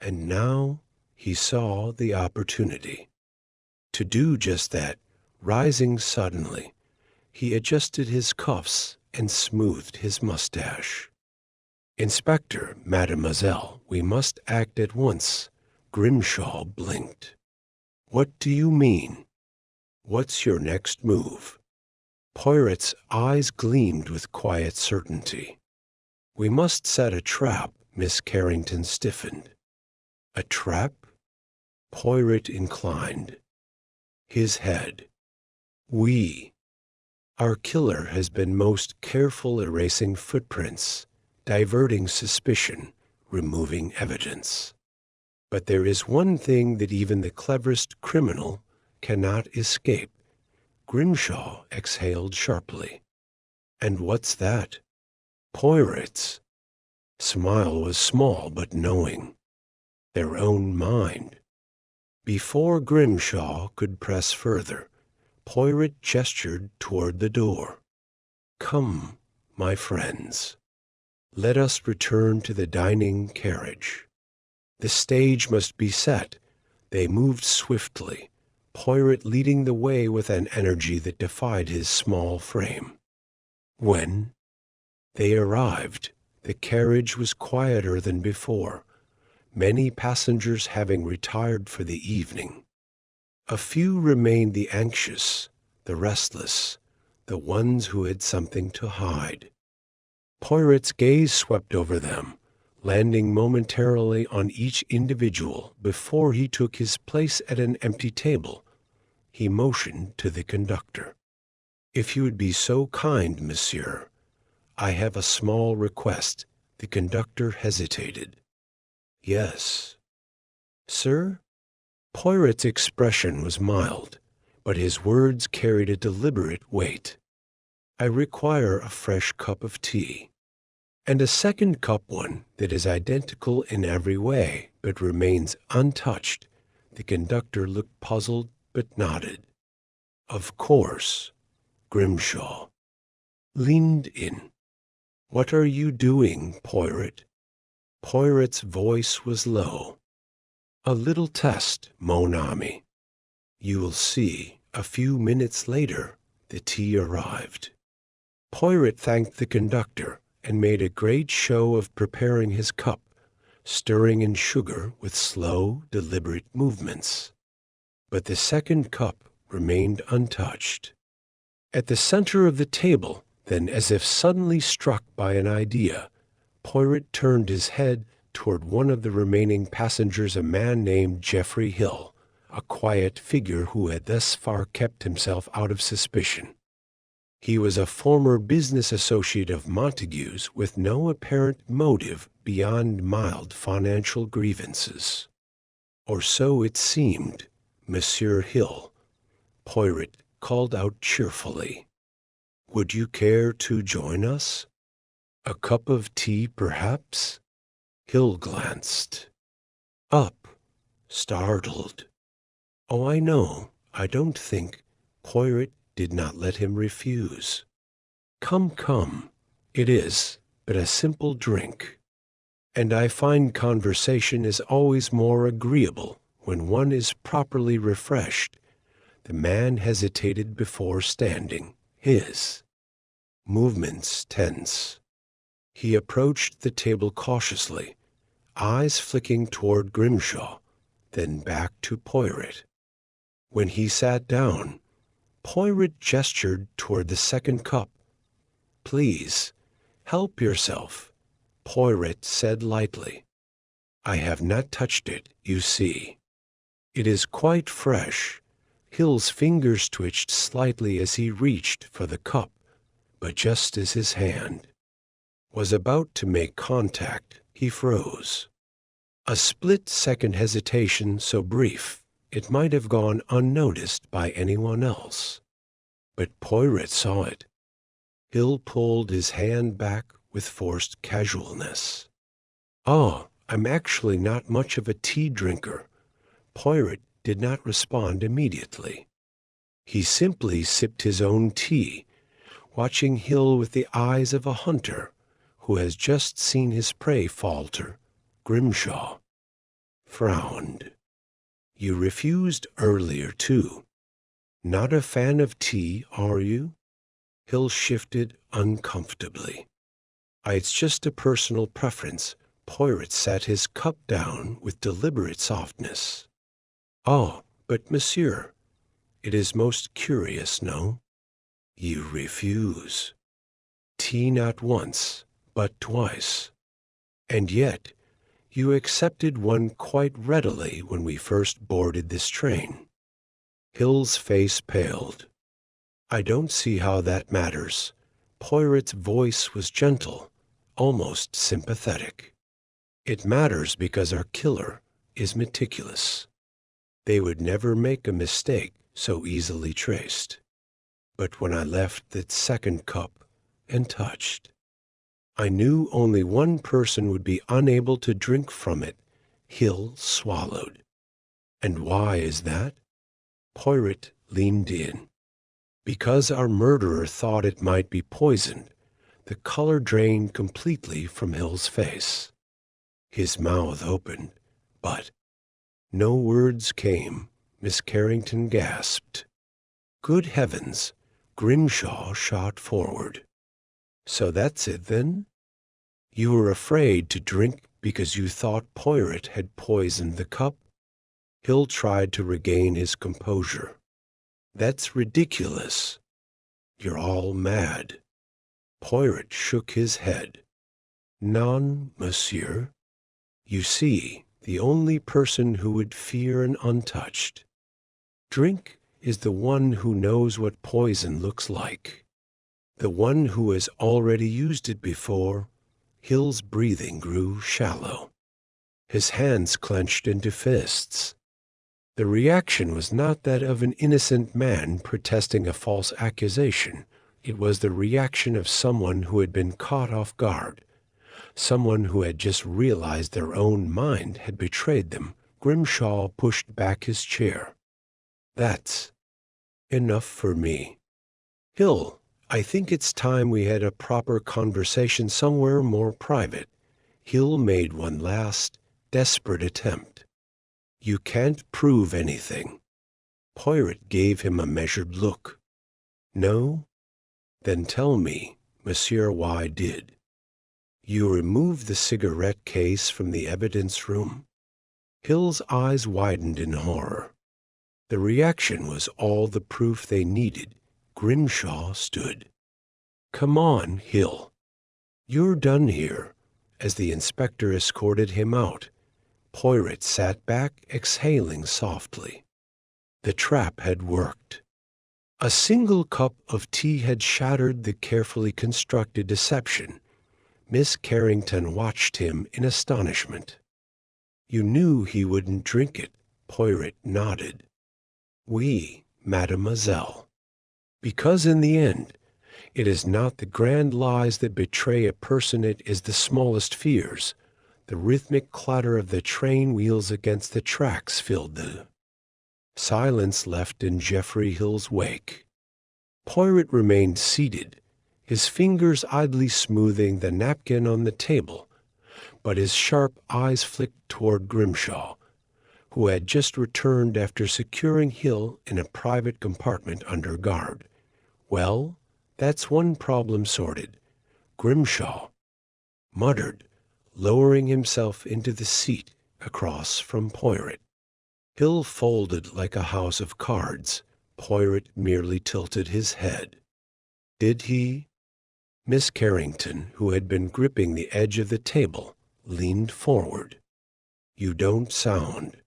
And now he saw the opportunity. To do just that, rising suddenly, he adjusted his cuffs and smoothed his mustache. Inspector, mademoiselle, we must act at once. Grimshaw blinked. What do you mean? What's your next move? Poirot's eyes gleamed with quiet certainty. We must set a trap. Miss Carrington stiffened. A trap? Poirot inclined his head. Our killer has been most careful, erasing footprints, diverting suspicion, removing evidence. But there is one thing that even the cleverest criminal cannot escape. Grimshaw exhaled sharply. And what's that? Poirot's smile was small but knowing. Their own mind. Before Grimshaw could press further, Poirot gestured toward the door. Come, my friends. Let us return to the dining carriage. The stage must be set. They moved swiftly, Poirot leading the way with an energy that defied his small frame. When they arrived, the carriage was quieter than before, many passengers having retired for the evening. A few remained, the anxious, the restless, the ones who had something to hide. Poirot's gaze swept over them, landing momentarily on each individual before he took his place at an empty table. He motioned to the conductor. If you would be so kind, monsieur, I have a small request. The conductor hesitated. Yes. Sir? Poirot's expression was mild, but his words carried a deliberate weight. I require a fresh cup of tea, and a second cup, one that is identical in every way, but remains untouched. The conductor looked puzzled, but nodded. Of course. Grimshaw leaned in. What are you doing, Poirot? Poirot's voice was low. A little test, mon ami. You will see. A few minutes later, the tea arrived. Poirot thanked the conductor and made a great show of preparing his cup, stirring in sugar with slow, deliberate movements. But the second cup remained untouched. At the center of the table, then, as if suddenly struck by an idea, Poirot turned his head toward one of the remaining passengers, a man named Geoffrey Hill, a quiet figure who had thus far kept himself out of suspicion. He was a former business associate of Montague's with no apparent motive beyond mild financial grievances. Or so it seemed. Monsieur Hill, Poirot called out cheerfully. Would you care to join us? A cup of tea, perhaps? Hill glanced up, startled. Oh, I know. I don't think. Poirot did not let him refuse. Come, come. It is but a simple drink. And I find conversation is always more agreeable when one is properly refreshed. The man hesitated before standing, his movements tense. He approached the table cautiously, eyes flicking toward Grimshaw, then back to Poirot. When he sat down, Poirot gestured toward the second cup. Please, help yourself, Poirot said lightly. I have not touched it, you see. It is quite fresh. Hill's fingers twitched slightly as he reached for the cup, but just as his hand was about to make contact, he froze. A split-second hesitation so brief it might have gone unnoticed by anyone else. But Poirot saw it. Hill pulled his hand back with forced casualness. Oh, I'm actually not much of a tea drinker. Poirot did not respond immediately. He simply sipped his own tea, watching Hill with the eyes of a hunter who has just seen his prey falter. Grimshaw frowned. You refused earlier, too. Not a fan of tea, are you? Hill shifted uncomfortably. It's just a personal preference. Poirot set his cup down with deliberate softness. Oh, but monsieur, it is most curious, no? You refuse. Tea not once, but twice. And yet, you accepted one quite readily when we first boarded this train. Hill's face paled. I don't see how that matters. Poirot's voice was gentle, almost sympathetic. It matters because our killer is meticulous. They would never make a mistake so easily traced. But when I left that second cup and touched, I knew only one person would be unable to drink from it. Hill swallowed. And why is that? Poirot leaned in. Because our murderer thought it might be poisoned. The color drained completely from Hill's face. His mouth opened, but no words came. Miss Carrington gasped. Good heavens! Grimshaw shot forward. So that's it, then? You were afraid to drink because you thought Poirot had poisoned the cup? Hill tried to regain his composure. That's ridiculous. You're all mad. Poirot shook his head. Non, monsieur. You see, the only person who would fear an untouched drink is the one who knows what poison looks like. The one who has already used it before. Hill's breathing grew shallow. His hands clenched into fists. The reaction was not that of an innocent man protesting a false accusation. It was the reaction of someone who had been caught off guard, someone who had just realized their own mind had betrayed them. Grimshaw pushed back his chair. That's enough for me. Hill, I think it's time we had a proper conversation somewhere more private. Hill made one last, desperate attempt. You can't prove anything. Poirot gave him a measured look. No? Then tell me, monsieur, why did you remove the cigarette case from the evidence room? Hill's eyes widened in horror. The reaction was all the proof they needed. Grimshaw stood. "Come on, Hill. You're done here." As the inspector escorted him out, Poirot sat back, exhaling softly. The trap had worked. A single cup of tea had shattered the carefully constructed deception. Miss Carrington watched him in astonishment. "You knew he wouldn't drink it," Poirot nodded. "Oui, mademoiselle. Because in the end, it is not the grand lies that betray a person, it is the smallest fears. The rhythmic clatter of the train wheels against the tracks filled the silence left in Geoffrey Hill's wake. Poirot remained seated, his fingers idly smoothing the napkin on the table, but his sharp eyes flicked toward Grimshaw, who had just returned after securing Hill in a private compartment under guard. "Well, that's one problem sorted," Grimshaw muttered, lowering himself into the seat across from Poirot. Hill folded like a house of cards. Poirot merely tilted his head. "Did he?" Miss Carrington, who had been gripping the edge of the table, leaned forward. "You don't sound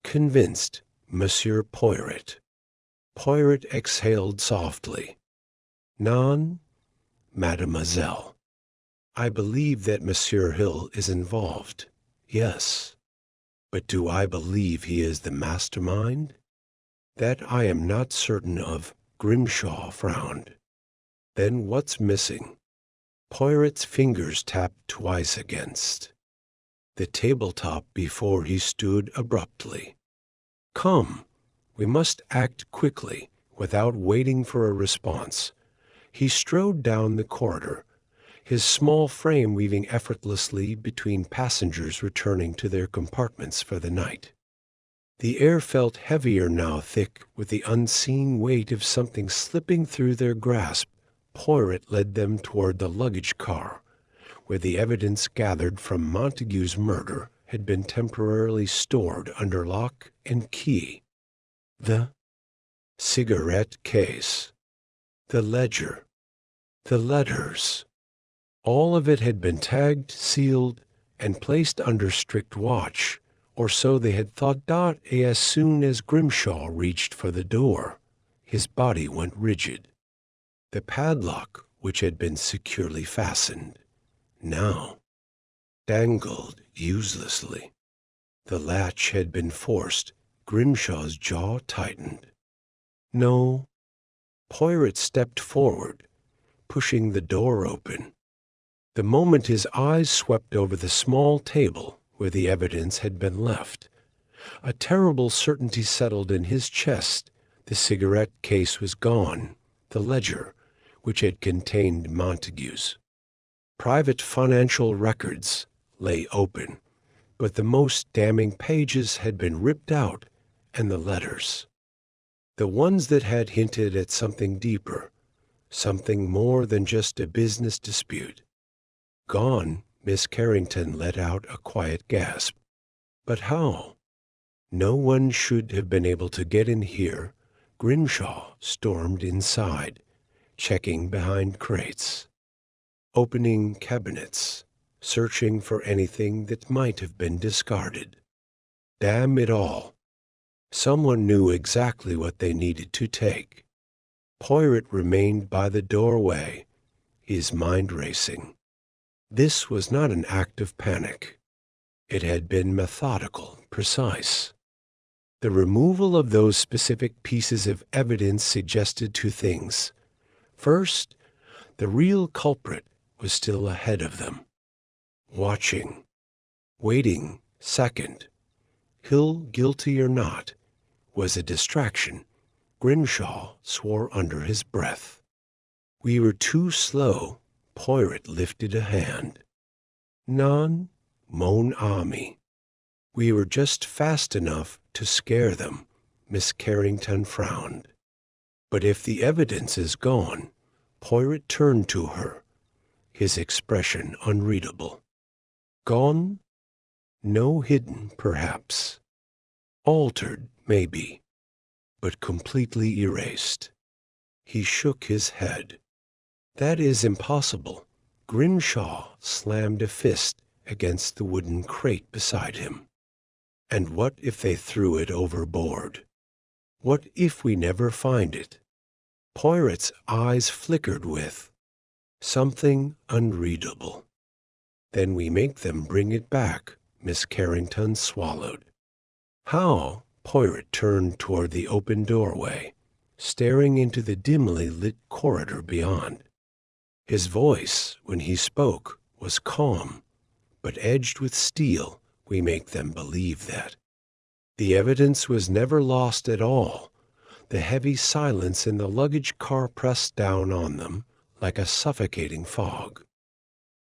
convinced, Monsieur Poirot." Poirot exhaled softly. "Non, mademoiselle. I believe that Monsieur Hill is involved, yes. But do I believe he is the mastermind? That I am not certain of." Grimshaw frowned. "Then what's missing?" Poirot's fingers tapped twice against the tabletop before he stood abruptly. "Come, we must act quickly, without waiting for a response." He strode down the corridor, his small frame weaving effortlessly between passengers returning to their compartments for the night. The air felt heavier now, thick with the unseen weight of something slipping through their grasp. Poirot led them toward the luggage car, where the evidence gathered from Montague's murder had been temporarily stored under lock and key. The cigarette case, the ledger, the letters. All of it had been tagged, sealed, and placed under strict watch, or so they had thought. As soon as Grimshaw reached for the door, his body went rigid. The padlock, which had been securely fastened, now dangled uselessly. The latch had been forced. Grimshaw's jaw tightened. "No." Poirot stepped forward, pushing the door open. The moment his eyes swept over the small table where the evidence had been left, a terrible certainty settled in his chest. The cigarette case was gone. The ledger, which had contained Montague's private financial records, lay open, but the most damning pages had been ripped out, and the letters, the ones that had hinted at something deeper, something more than just a business dispute, gone. Miss Carrington let out a quiet gasp. "But how? No one should have been able to get in here." Grimshaw stormed inside, checking behind crates, opening cabinets, searching for anything that might have been discarded. Damn it all. Someone knew exactly what they needed to take. Poirot remained by the doorway, his mind racing. This was not an act of panic. It had been methodical, precise. The removal of those specific pieces of evidence suggested two things. First, the real culprit was still ahead of them, watching, waiting. Second, Hill, guilty or not, was a distraction. Grimshaw swore under his breath. "We were too slow." Poirot lifted a hand. "Non, mon ami. We were just fast enough to scare them." Miss Carrington frowned. "But if the evidence is gone," Poirot turned to her, his expression unreadable. "Gone? No, hidden, perhaps. Altered, maybe. but completely erased. He shook his head. That is impossible. Grimshaw slammed a fist against the wooden crate beside him. And what if they threw it overboard? What if we never find it? Poirot's eyes flickered with something unreadable. Then we make them bring it back, Miss Carrington swallowed. How? Poirot turned toward the open doorway, staring into the dimly lit corridor beyond. His voice, when he spoke, was calm, but edged with steel. We make them believe that. The evidence was never lost at all. The heavy silence in the luggage car pressed down on them like a suffocating fog.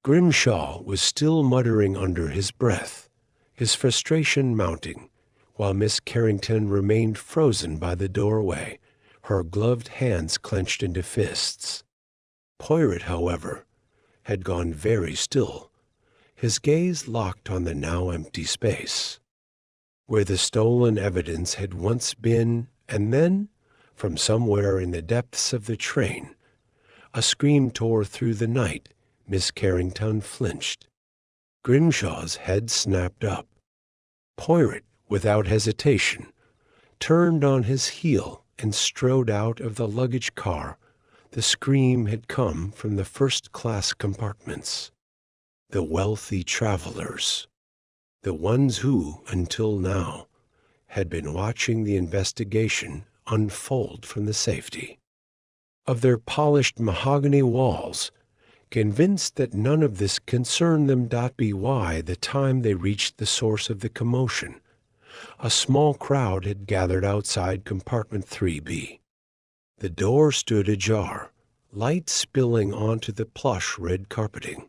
Grimshaw was still muttering under his breath, his frustration mounting, while Miss Carrington remained frozen by the doorway, her gloved hands clenched into fists. Poirot, however, had gone very still, his gaze locked on the now empty space, where the stolen evidence had once been, and then, from somewhere in the depths of the train, a scream tore through the night. Miss Carrington flinched. Grimshaw's head snapped up. Poirot, without hesitation, turned on his heel and strode out of the luggage car. The scream had come from the first-class compartments. The wealthy travelers, the ones who, until now, had been watching the investigation unfold from the safety of their polished mahogany walls, convinced that none of this concerned them. By the time they reached the source of the commotion, a small crowd had gathered outside compartment 3B. The door stood ajar, light spilling onto the plush red carpeting.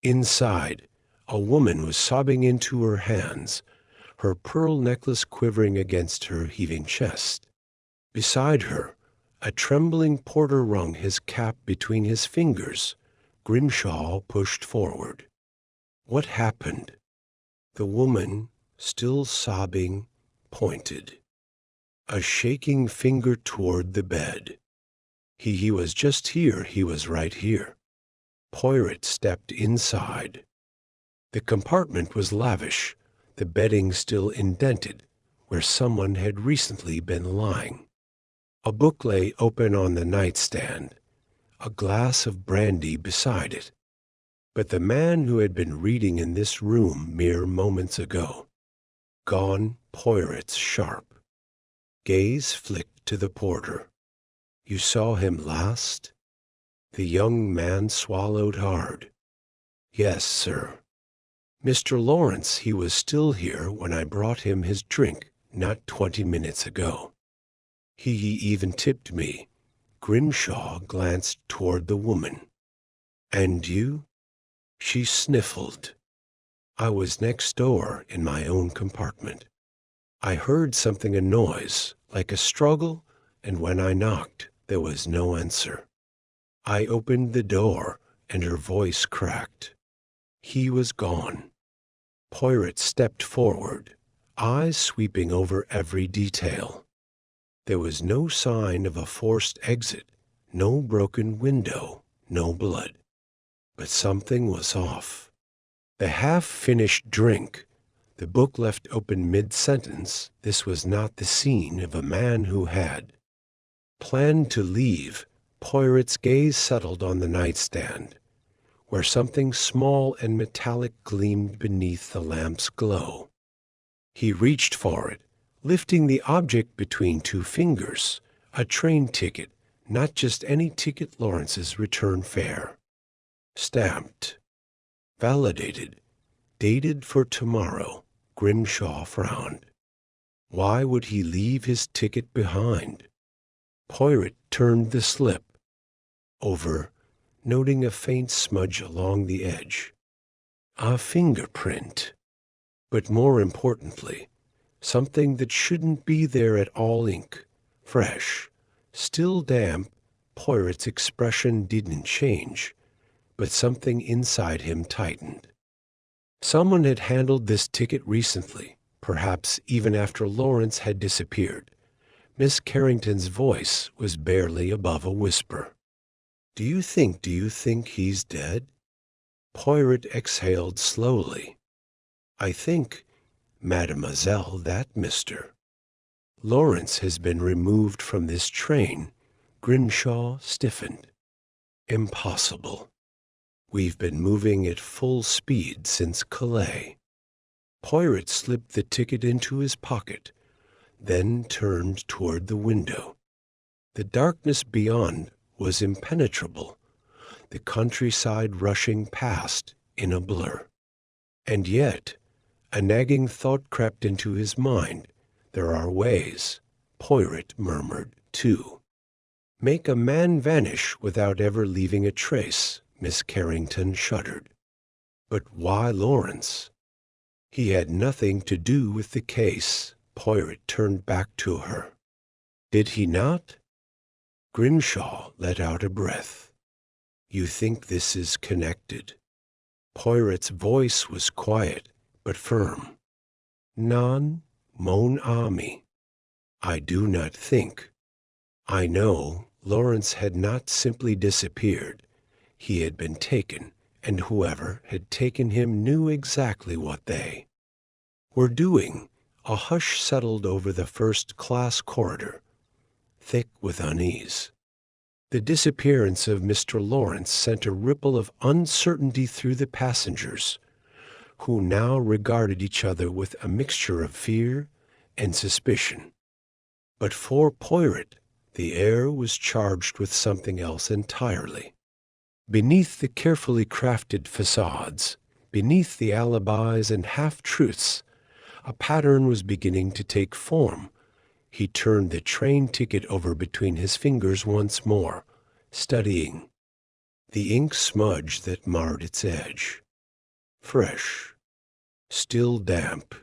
Inside, a woman was sobbing into her hands, her pearl necklace quivering against her heaving chest. Beside her, a trembling porter wrung his cap between his fingers. Grimshaw pushed forward. What happened? The woman, still sobbing, pointed, a shaking finger toward the bed. He was just here. He was right here. Poirot stepped inside. The compartment was lavish, the bedding still indented, where someone had recently been lying. A book lay open on the nightstand, a glass of brandy beside it. But the man who had been reading in this room mere moments ago, gone. Poirot's sharp gaze flicked to the porter. You saw him last? The young man swallowed hard. Yes, sir. Mr. Lawrence, he was still here when I brought him his drink not 20 minutes ago. He even tipped me. Grimshaw glanced toward the woman. And you? She sniffled. I was next door in my own compartment. I heard something, a noise, like a struggle, and when I knocked, there was no answer. I opened the door, and her voice cracked. He was gone. Poirot stepped forward, eyes sweeping over every detail. There was no sign of a forced exit, no broken window, no blood. But something was off. The half-finished drink, the book left open mid-sentence. This was not the scene of a man who had planned to leave. Poirot's gaze settled on the nightstand, where something small and metallic gleamed beneath the lamp's glow. He reached for it, lifting the object between two fingers, a train ticket, not just any ticket, Lawrence's return fare. Stamped, validated, dated for tomorrow. Grimshaw frowned. Why would he leave his ticket behind? Poirot turned the slip over, noting a faint smudge along the edge. A fingerprint. But more importantly, something that shouldn't be there at all. Ink, fresh, still damp. Poirot's expression didn't change, but something inside him tightened. Someone had handled this ticket recently, perhaps even after Lawrence had disappeared. Miss Carrington's voice was barely above a whisper. Do you think he's dead?" Poirot exhaled slowly. "I think, mademoiselle, that Mr. Lawrence has been removed from this train." Grimshaw stiffened. "Impossible. We've been moving at full speed since Calais." Poirot slipped the ticket into his pocket, then turned toward the window. The darkness beyond was impenetrable, the countryside rushing past in a blur. And yet, a nagging thought crept into his mind. "There are ways," Poirot murmured, "to make a man vanish without ever leaving a trace." Miss Carrington shuddered. "But why Lawrence?" "He had nothing to do with the case." Poirot turned back to her. "Did he not?" Grimshaw let out a breath. "You think this is connected?" Poirot's voice was quiet but firm. "Non, mon ami. I do not think. I know Lawrence had not simply disappeared. He had been taken, and whoever had taken him knew exactly what they were doing." A hush settled over the first-class corridor, thick with unease. The disappearance of Mr. Lawrence sent a ripple of uncertainty through the passengers, who now regarded each other with a mixture of fear and suspicion. But for Poirot, the air was charged with something else entirely. Beneath the carefully crafted facades, beneath the alibis and half-truths, a pattern was beginning to take form. He turned the train ticket over between his fingers once more, studying the ink smudge that marred its edge. Fresh, still damp.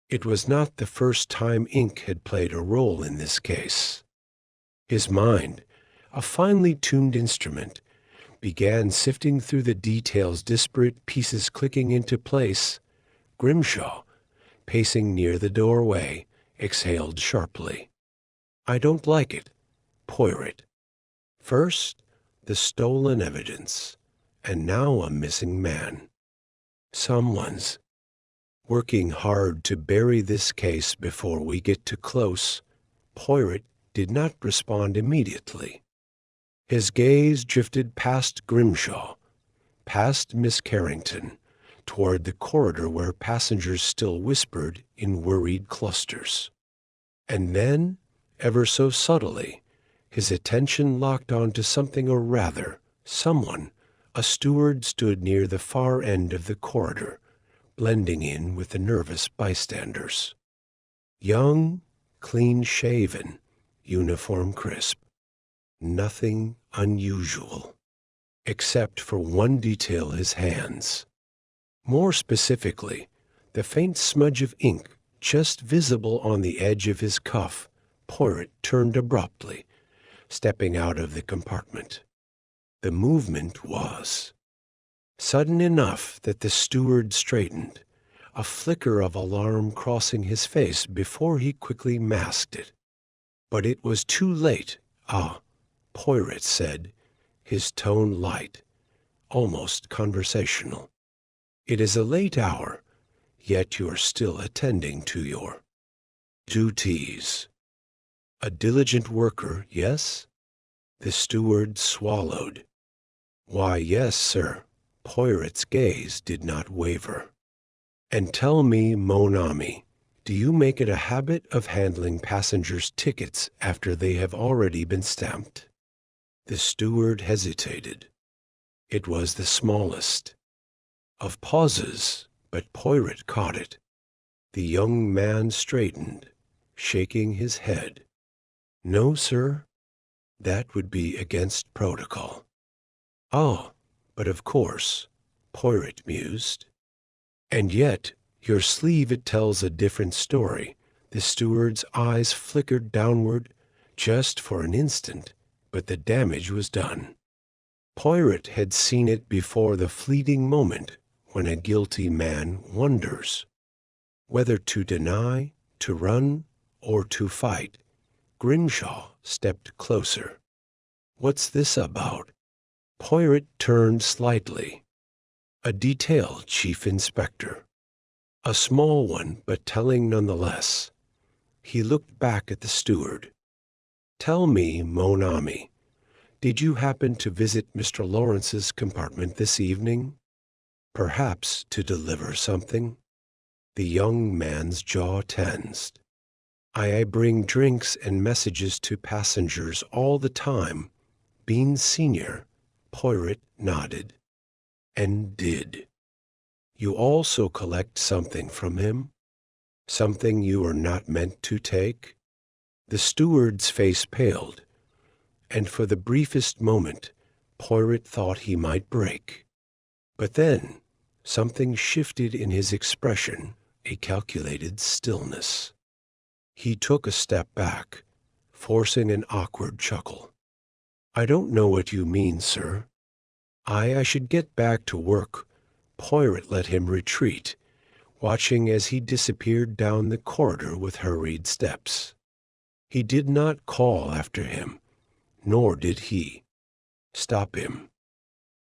It was not the first time ink had played a role in this case. His mind, a finely tuned instrument, began sifting through the details, disparate pieces clicking into place. Grimshaw, pacing near the doorway, exhaled sharply. "I don't like it, Poirot. First, the stolen evidence, and now a missing man. Someone's working hard to bury this case before we get too close." Poirot did not respond immediately. His gaze drifted past Grimshaw, past Miss Carrington, toward the corridor where passengers still whispered in worried clusters. And then, ever so subtly, his attention locked onto something, or rather, someone. A steward stood near the far end of the corridor, blending in with the nervous bystanders. Young, clean-shaven, uniform crisp. Nothing unusual, except for one detail: his hands. More specifically, the faint smudge of ink just visible on the edge of his cuff. Poirot turned abruptly, stepping out of the compartment. The movement was sudden enough that the steward straightened, a flicker of alarm crossing his face before he quickly masked it. But it was too late. "Ah," Poirot said, his tone light, almost conversational. "It is a late hour, yet you are still attending to your duties. A diligent worker, yes?" The steward swallowed. "Why, yes, sir." Poirot's gaze did not waver. "And tell me, mon ami, do you make it a habit of handling passengers' tickets after they have already been stamped?" The steward hesitated. It was the smallest of pauses, but Poirot caught it. The young man straightened, shaking his head. "No, sir. That would be against protocol." "Oh, but of course," Poirot mused. "And yet, your sleeve, it tells a different story." The steward's eyes flickered downward just for an instant, but the damage was done. Poirot had seen it before, the fleeting moment when a guilty man wonders whether to deny, to run, or to fight. Grimshaw stepped closer. "What's this about?" Poirot turned slightly. "A detail, Chief Inspector. A small one, but telling nonetheless." He looked back at the steward. "Tell me, mon ami, did you happen to visit Mr. Lawrence's compartment this evening? Perhaps to deliver something?" The young man's jaw tensed. I bring drinks and messages to passengers all the time." Bean Sr. Poirot nodded. "And did. You also collect something from him? Something you are not meant to take?" The steward's face paled, and for the briefest moment Poirot thought he might break. But then something shifted in his expression, a calculated stillness. He took a step back, forcing an awkward chuckle. "I don't know what you mean, sir." I should get back to work." Poirot let him retreat, watching as he disappeared down the corridor with hurried steps. He did not call after him, nor did he stop him.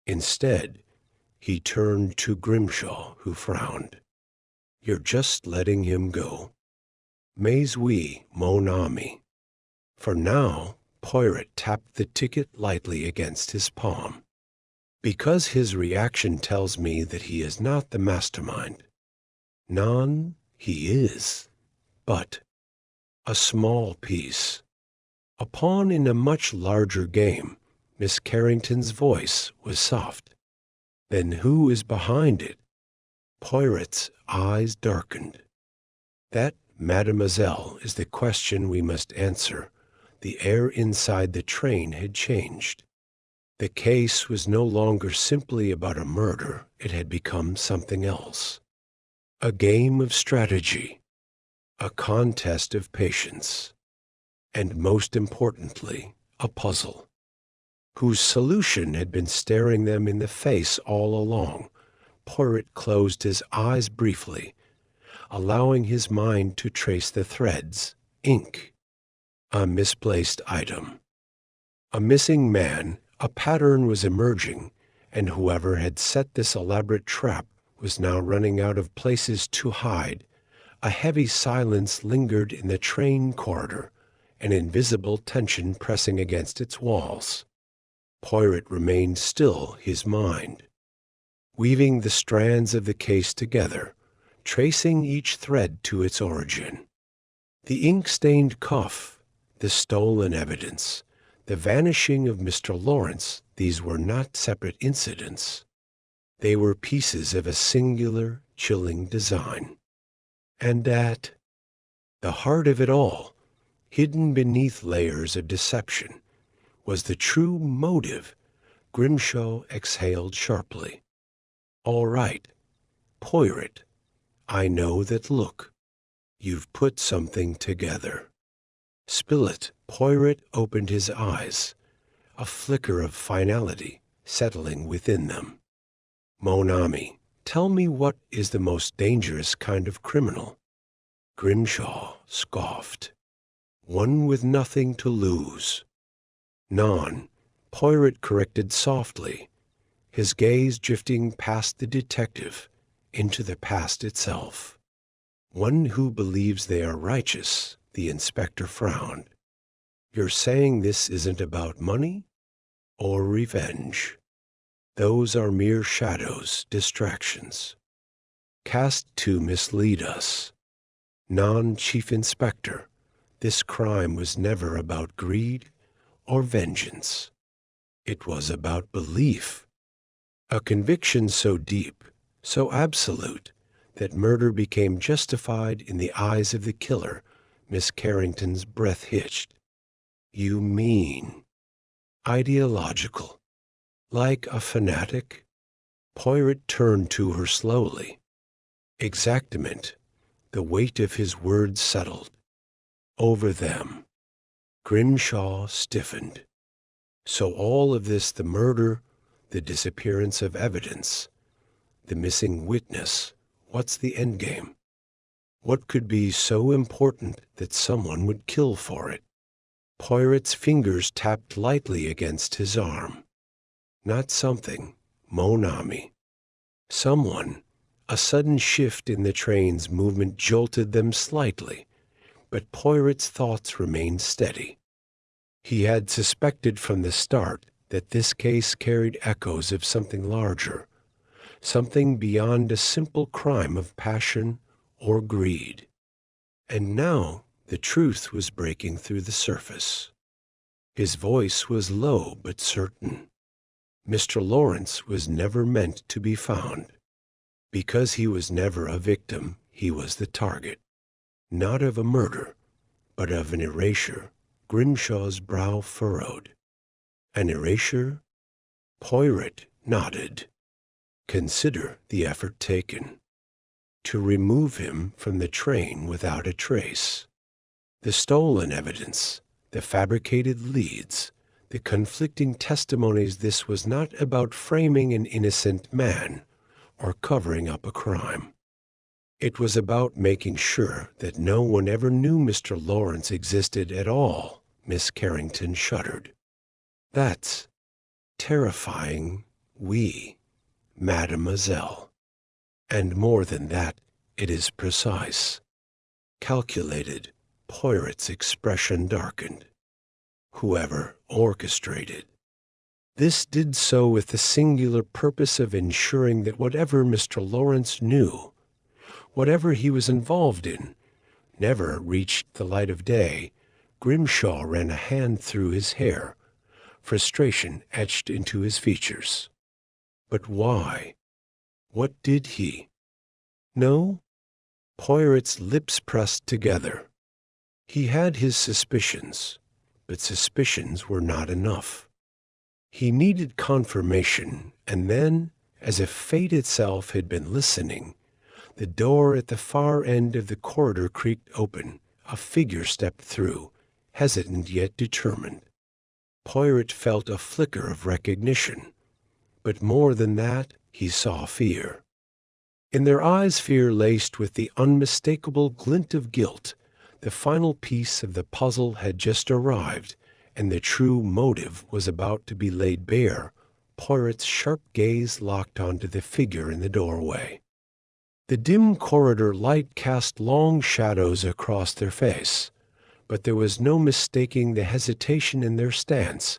Instead, he turned to Grimshaw, who frowned. "You're just letting him go." "Mais oui, mon ami." For now, Poirot tapped the ticket lightly against his palm. "Because his reaction tells me that he is not the mastermind." "Non, he is. But a small piece. A pawn in a much larger game." Miss Carrington's voice was soft. "Then who is behind it?" Poirot's eyes darkened. "That, mademoiselle, is the question we must answer." The air inside the train had changed. The case was no longer simply about a murder. It had become something else. A game of strategy, a contest of patience, and most importantly, a puzzle, whose solution had been staring them in the face all along. Poirot closed his eyes briefly, allowing his mind to trace the threads. Ink. A misplaced item. A missing man. A pattern was emerging, and whoever had set this elaborate trap was now running out of places to hide. A heavy silence lingered in the train corridor, an invisible tension pressing against its walls. Poirot remained still, his mind weaving the strands of the case together, tracing each thread to its origin. The ink-stained cuff, the stolen evidence, the vanishing of Mr. Lawrence, these were not separate incidents. They were pieces of a singular, chilling design. And at the heart of it all, hidden beneath layers of deception, was the true motive. Grimshaw exhaled sharply. "All right, Poirot, I know that look. You've put something together." "Spill it." Poirot opened his eyes, a flicker of finality settling within them. "Mon ami, tell me, what is the most dangerous kind of criminal?" Grimshaw scoffed. "One with nothing to lose." "Non," Poirot corrected softly, his gaze drifting past the detective into the past itself. "One who believes they are righteous." The inspector frowned. "You're saying this isn't about money or revenge? Those are mere shadows, distractions, cast to mislead us." "Non-Chief Inspector, this crime was never about greed or vengeance. It was about belief. A conviction so deep, so absolute, that murder became justified in the eyes of the killer." Miss Carrington's breath hitched. "You mean ideological, like a fanatic?" Poirot turned to her slowly. "Exactament." The weight of his words settled over them. Grimshaw stiffened. "So all of this, the murder, the disappearance of evidence, the missing witness, what's the endgame? What could be so important that someone would kill for it?" Poirot's fingers tapped lightly against his arm. Not something, mon ami. Someone. A sudden shift in the train's movement jolted them slightly, but Poirot's thoughts remained steady. He had suspected from the start that this case carried echoes of something larger, something beyond a simple crime of passion or greed. And now the truth was breaking through the surface. His voice was low but certain. Mr. Lawrence was never meant to be found. Because he was never a victim, he was the target, not of a murder, but of an erasure. Grimshaw's brow furrowed. An erasure? Poirot nodded. Consider the effort taken. To remove him from the train without a trace. The stolen evidence, the fabricated leads, the conflicting testimonies. This was not about framing an innocent man or covering up a crime. It was about making sure that no one ever knew Mr. Lawrence existed at all. Miss Carrington shuddered. That's terrifying, oui, mademoiselle. And more than that, it is precise. Calculated. Poirot's expression darkened. Whoever orchestrated. This did so with the singular purpose of ensuring that whatever Mr. Lawrence knew, whatever he was involved in, never reached the light of day. Grimshaw ran a hand through his hair, frustration etched into his features. But why? What did he? No? Poirot's lips pressed together. He had his suspicions, but suspicions were not enough. He needed confirmation, and then, as if fate itself had been listening, the door at the far end of the corridor creaked open. A figure stepped through, hesitant yet determined. Poirot felt a flicker of recognition, but more than that, he saw fear. In their eyes, fear laced with the unmistakable glint of guilt. The final piece of the puzzle had just arrived, and the true motive was about to be laid bare. Poirot's sharp gaze locked onto the figure in the doorway. The dim corridor light cast long shadows across their face, but there was no mistaking the hesitation in their stance,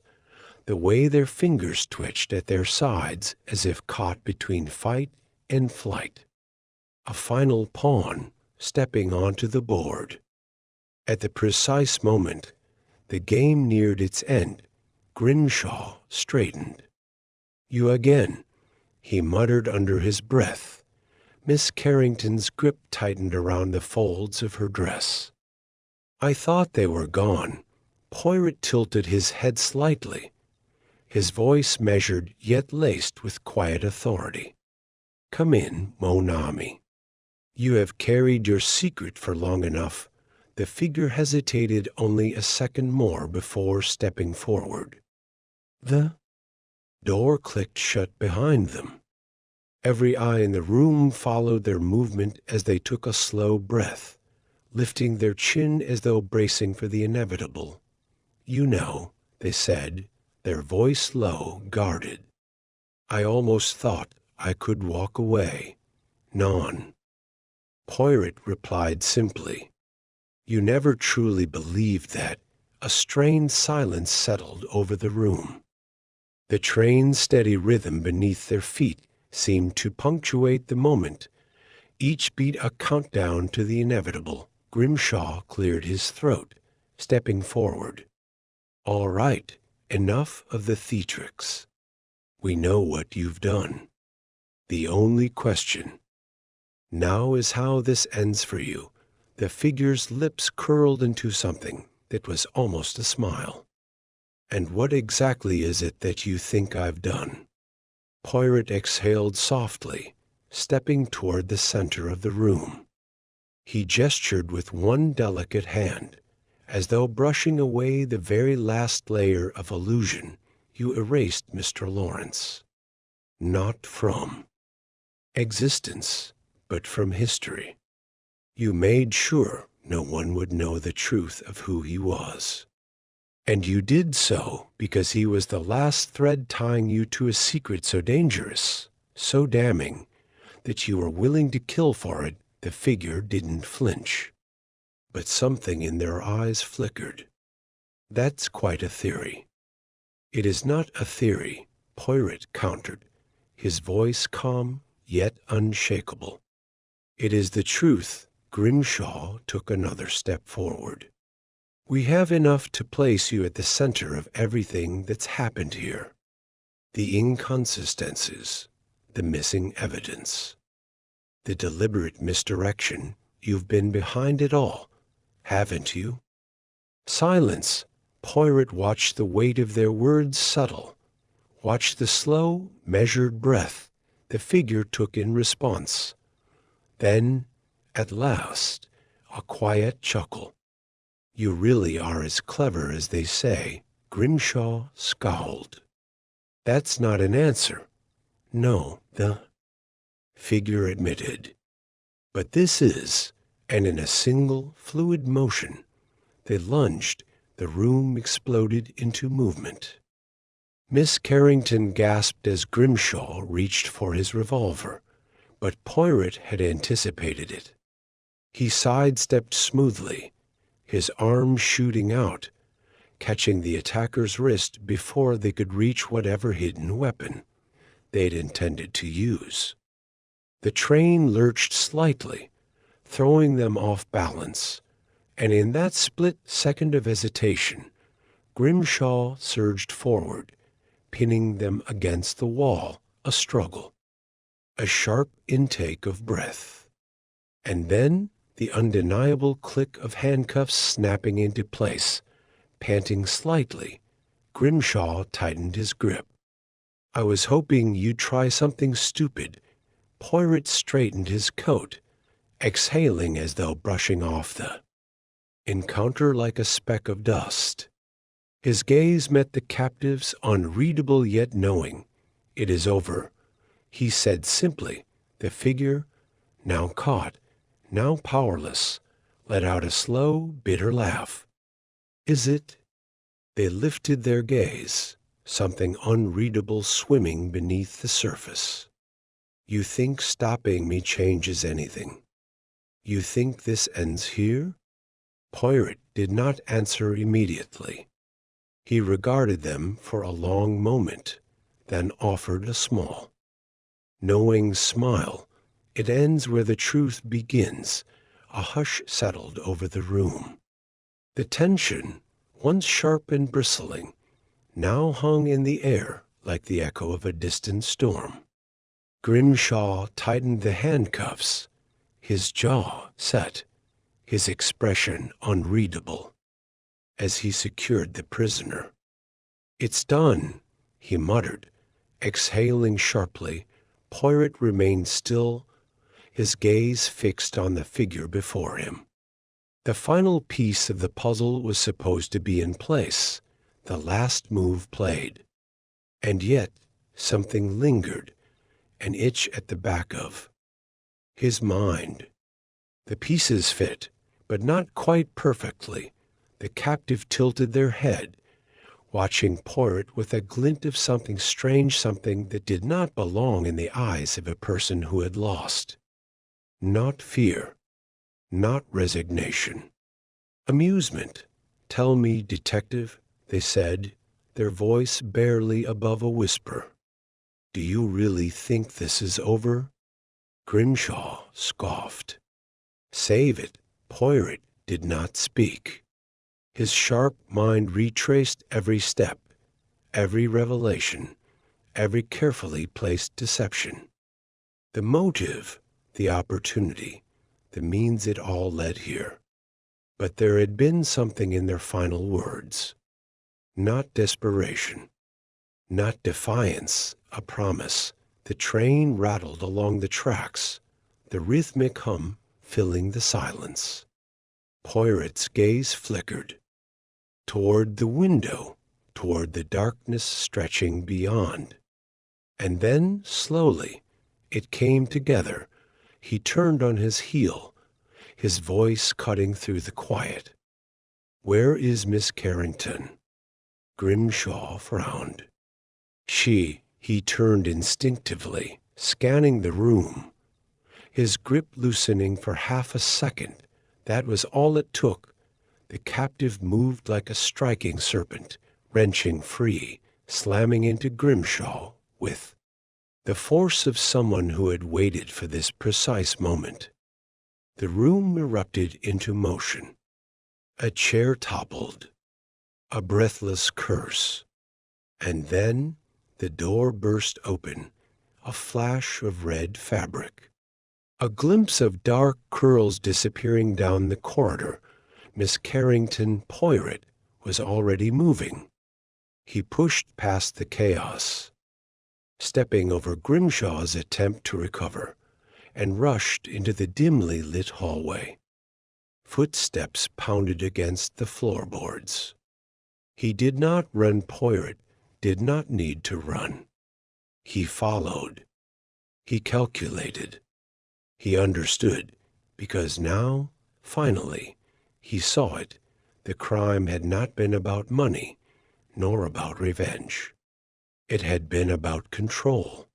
the way their fingers twitched at their sides as if caught between fight and flight. A final pawn stepping onto the board. At the precise moment the game neared its end, Grimshaw straightened. You again, he muttered under his breath. Miss Carrington's grip tightened around the folds of her dress. I thought they were gone. Poirot tilted his head slightly, his voice measured yet laced with quiet authority. Come in, mon ami. You have carried your secret for long enough. The figure hesitated only a second more before stepping forward. The door clicked shut behind them. Every eye in the room followed their movement as they took a slow breath, lifting their chin as though bracing for the inevitable. You know, they said, their voice low, guarded. I almost thought I could walk away. Non. Poirot replied simply. You never truly believed that. A strained silence settled over the room. The train's steady rhythm beneath their feet seemed to punctuate the moment, each beat a countdown to the inevitable. Grimshaw cleared his throat, stepping forward. All right, enough of the theatrics. We know what you've done. The only question now is how this ends for you. The figure's lips curled into something that was almost a smile. And what exactly is it that you think I've done? Poirot exhaled softly, stepping toward the center of the room. He gestured with one delicate hand, as though brushing away the very last layer of illusion. You erased Mr. Lawrence. Not from existence, but from history. You made sure no one would know the truth of who he was. And you did so because he was the last thread tying you to a secret so dangerous, so damning, that you were willing to kill for it. The figure didn't flinch. But something in their eyes flickered. That's quite a theory. It is not a theory, Poirot countered, his voice calm yet unshakable. It is the truth. Grimshaw took another step forward. We have enough to place you at the center of everything that's happened here. The inconsistencies, the missing evidence, the deliberate misdirection. You've been behind it all, haven't you? Silence. Poirot watched the weight of their words settle, watched the slow, measured breath the figure took in response. Then, at last, a quiet chuckle. You really are as clever as they say. Grimshaw scowled. That's not an answer. No, the figure admitted. But this is, and in a single, fluid motion, they lunged. The room exploded into movement. Miss Carrington gasped as Grimshaw reached for his revolver, but Poirot had anticipated it. He sidestepped smoothly, his arm shooting out, catching the attacker's wrist before they could reach whatever hidden weapon they'd intended to use. The train lurched slightly, throwing them off balance, and in that split second of hesitation, Grimshaw surged forward, pinning them against the wall. A struggle, a sharp intake of breath, and then the undeniable click of handcuffs snapping into place. Panting slightly, Grimshaw tightened his grip. I was hoping you'd try something stupid. Poirot straightened his coat, exhaling as though brushing off the encounter like a speck of dust. His gaze met the captive's, unreadable yet knowing. It is over, he said simply. The figure, now caught, now powerless, let out a slow, bitter laugh. Is it? They lifted their gaze, something unreadable swimming beneath the surface. You think stopping me changes anything? You think this ends here? Poirot did not answer immediately. He regarded them for a long moment, then offered a small, knowing smile. It ends where the truth begins. A hush settled over the room. The tension, once sharp and bristling, now hung in the air like the echo of a distant storm. Grimshaw tightened the handcuffs, his jaw set, his expression unreadable, as he secured the prisoner. It's done, he muttered, exhaling sharply. Poirot remained still, his gaze fixed on the figure before him. The final piece of the puzzle was supposed to be in place, the last move played. And yet something lingered, an itch at the back of his mind. The pieces fit, but not quite perfectly. The captive tilted their head, watching Poirot with a glint of something strange, something that did not belong in the eyes of a person who had lost. Not fear, not resignation. Amusement. Tell me, detective, they said, their voice barely above a whisper. Do you really think this is over? Grimshaw scoffed. Save it. Poirot did not speak. His sharp mind retraced every step, every revelation, every carefully placed deception. The motive, the opportunity, the means it all led here. But there had been something in their final words. Not desperation, not defiance, a promise. The train rattled along the tracks, the rhythmic hum filling the silence. Poirot's gaze flickered toward the window, toward the darkness stretching beyond. And then, slowly, it came together. He turned on his heel, his voice cutting through the quiet. Where is Miss Carrington? Grimshaw frowned. He turned instinctively, scanning the room, his grip loosening for half a second. That was all it took. The captive moved like a striking serpent, wrenching free, slamming into Grimshaw with the force of someone who had waited for this precise moment. The room erupted into motion. A chair toppled, a breathless curse, and then the door burst open, a flash of red fabric. A glimpse of dark curls disappearing down the corridor. Miss Carrington Poirot was already moving. He pushed past the chaos, stepping over Grimshaw's attempt to recover, and rushed into the dimly lit hallway. Footsteps pounded against the floorboards. He did not run. Poirot did not need to run. He followed. He calculated. He understood, because now, finally, he saw it. The crime had not been about money, nor about revenge. It had been about control.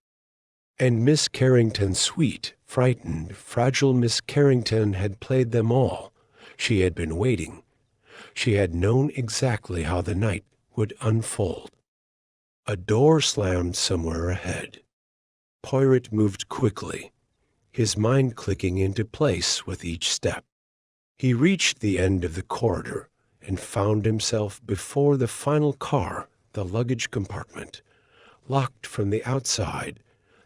And Miss Carrington, sweet, frightened, fragile Miss Carrington, had played them all. She had been waiting. She had known exactly how the night would unfold. A door slammed somewhere ahead. Poirot moved quickly, his mind clicking into place with each step. He reached the end of the corridor and found himself before the final car, the luggage compartment, locked from the outside,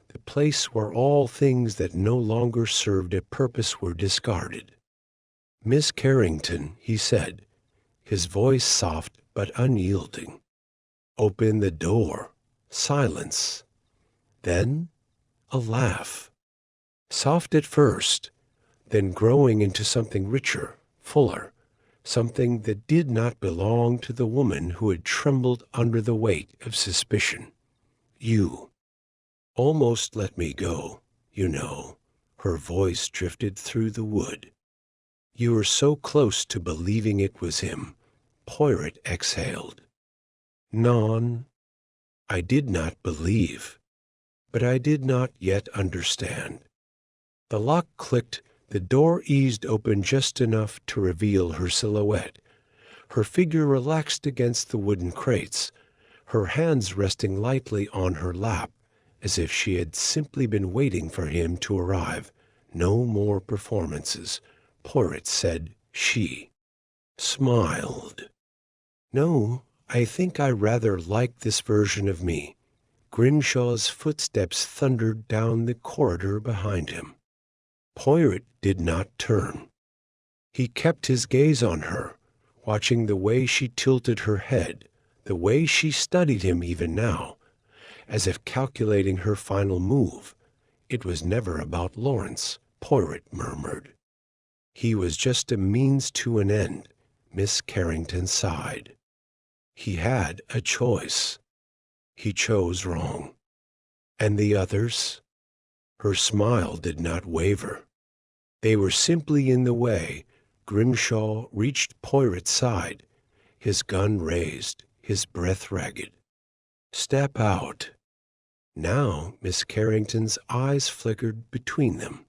the place where all things that no longer served a purpose were discarded. "Miss Carrington," he said, his voice soft but unyielding. "Open the door." Silence. Then a laugh. Soft at first, then growing into something richer, fuller, something that did not belong to the woman who had trembled under the weight of suspicion. "You almost let me go, you know." Her voice drifted through the wood. "You were so close to believing it was him." Poirot exhaled. "Non, I did not believe, but I did not yet understand." The lock clicked, the door eased open just enough to reveal her silhouette. Her figure relaxed against the wooden crates, her hands resting lightly on her lap, as if she had simply been waiting for him to arrive. No more performances. Poirot said she smiled. "No, I think I rather like this version of me." Grimshaw's footsteps thundered down the corridor behind him. Poirot did not turn. He kept his gaze on her, watching the way she tilted her head, the way she studied him even now, as if calculating her final move. It was never about Lawrence, Poirot murmured. He was just a means to an end. Miss Carrington sighed. He had a choice. He chose wrong. And the others? Her smile did not waver. They were simply in the way. Grimshaw reached Poirot's side, his gun raised, his breath ragged. "Step out." Now Miss Carrington's eyes flickered between them.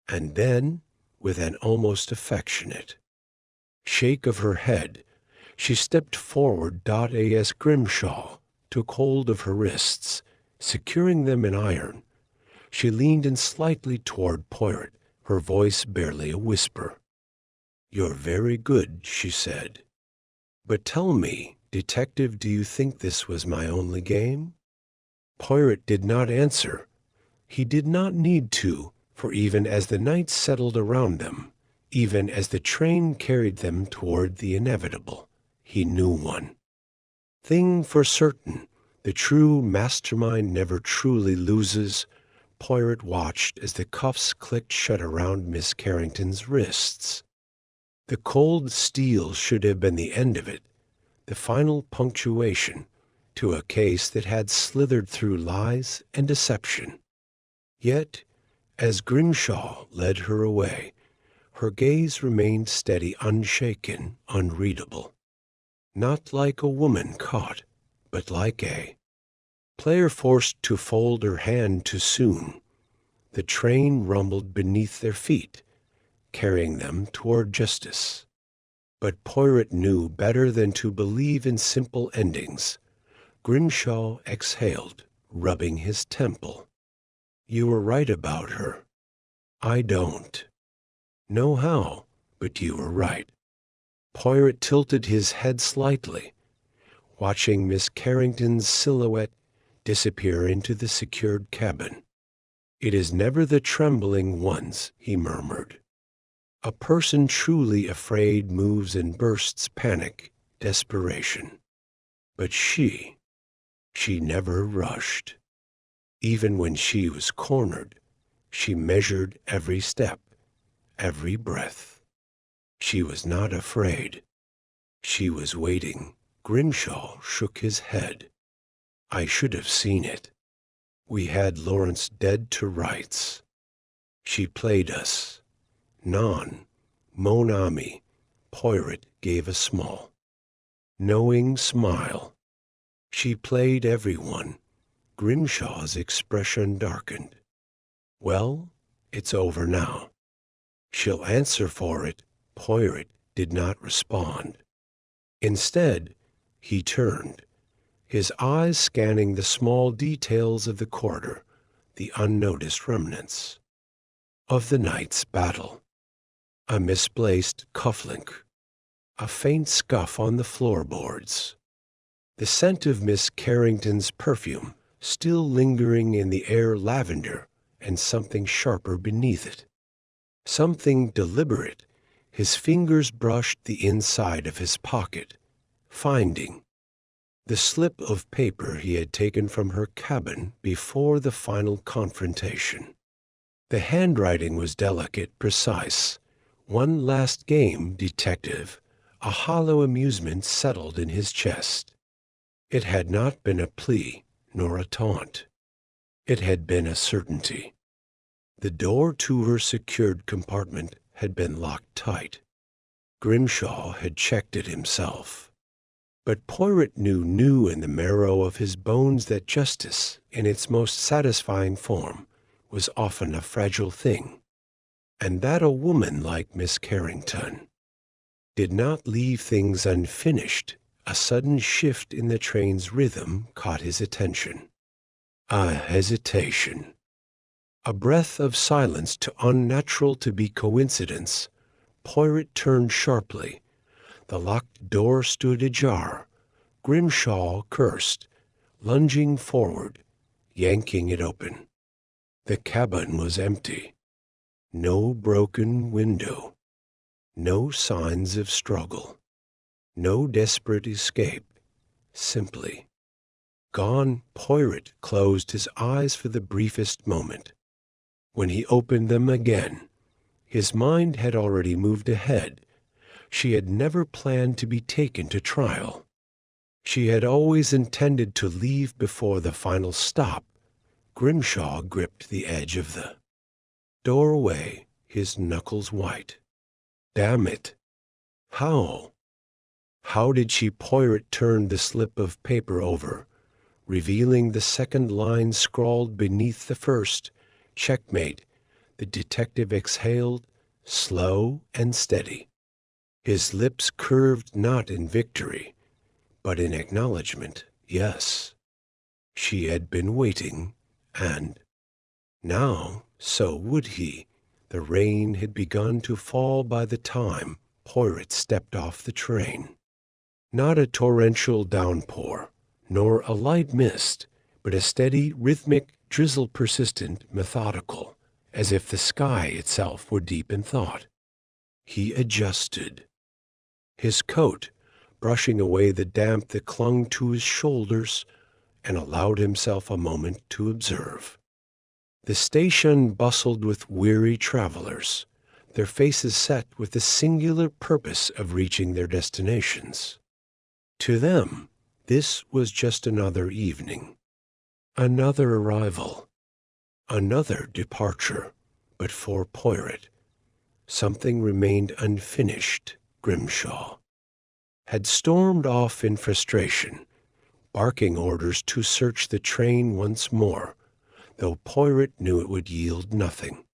And then, with an almost affectionate shake of her head, she stepped forward. As Grimshaw took hold of her wrists, securing them in iron. She leaned in slightly toward Poirot, her voice barely a whisper. "You're very good," she said. "But tell me, detective, do you think this was my only game?" Poirot did not answer. He did not need to, for even as the night settled around them, even as the train carried them toward the inevitable, he knew one thing for certain: the true mastermind never truly loses. Poirot watched as the cuffs clicked shut around Miss Carrington's wrists. The cold steel should have been the end of it, the final punctuation to a case that had slithered through lies and deception. Yet, as Grimshaw led her away, her gaze remained steady, unshaken, unreadable. not like a woman caught, but like a player forced to fold her hand too soon. The train rumbled beneath their feet, carrying them toward justice. But Poirot knew better than to believe in simple endings. Grimshaw exhaled, rubbing his temple. You were right about her. I don't know how, but you were right. Poirot tilted his head slightly, watching Miss Carrington's silhouette disappear into the secured cabin. It is never the trembling ones, he murmured. A person truly afraid moves in bursts, panic, desperation. But she never rushed. Even when she was cornered, she measured every step, every breath. She was not afraid. She was waiting. Grimshaw shook his head. I should have seen it. We had Lawrence dead to rights. She played us. Non, mon ami. Poirot gave a small, knowing smile. She played everyone. Grimshaw's expression darkened. Well, it's over now. She'll answer for it. Poirot did not respond. Instead, he turned, his eyes scanning the small details of the corridor, the unnoticed remnants of the night's battle. A misplaced cufflink, a faint scuff on the floorboards, the scent of Miss Carrington's perfume still lingering in the air, lavender, and something sharper beneath it. Something deliberate. His fingers brushed the inside of his pocket, finding the slip of paper he had taken from her cabin before the final confrontation. The handwriting was delicate, precise. One last game, detective. A hollow amusement settled in his chest. It had not been a plea, nor a taunt. It had been a certainty. The door to her secured compartment had been locked tight. Grimshaw had checked it himself. But Poirot knew in the marrow of his bones that justice, in its most satisfying form, was often a fragile thing, and that a woman like Miss Carrington did not leave things unfinished. A sudden shift in the train's rhythm caught his attention. A hesitation. A breath of silence too unnatural to be coincidence. Poirot turned sharply. The locked door stood ajar. Grimshaw cursed, lunging forward, yanking it open. The cabin was empty. No broken window. No signs of struggle. No desperate escape. Simply gone. Poirot closed his eyes for the briefest moment. When he opened them again, his mind had already moved ahead. She had never planned to be taken to trial. She had always intended to leave before the final stop. Grimshaw gripped the edge of the doorway, his knuckles white. Damn it! How did she? Poirot turned the slip of paper over, revealing the second line scrawled beneath the first. Checkmate. The detective exhaled, slow and steady. His lips curved not in victory, but in acknowledgment. Yes, she had been waiting, and now so would he. The rain had begun to fall by the time Poirot stepped off the train. Not a torrential downpour, nor a light mist, but a steady, rhythmic drizzle, persistent, methodical, as if the sky itself were deep in thought. He adjusted his coat, brushing away the damp that clung to his shoulders, and allowed himself a moment to observe. The station bustled with weary travelers, their faces set with the singular purpose of reaching their destinations. To them, this was just another evening, another arrival, another departure. But for Poirot, something remained unfinished. Grimshaw. had stormed off in frustration, barking orders to search the train once more, though Poirot knew it would yield nothing.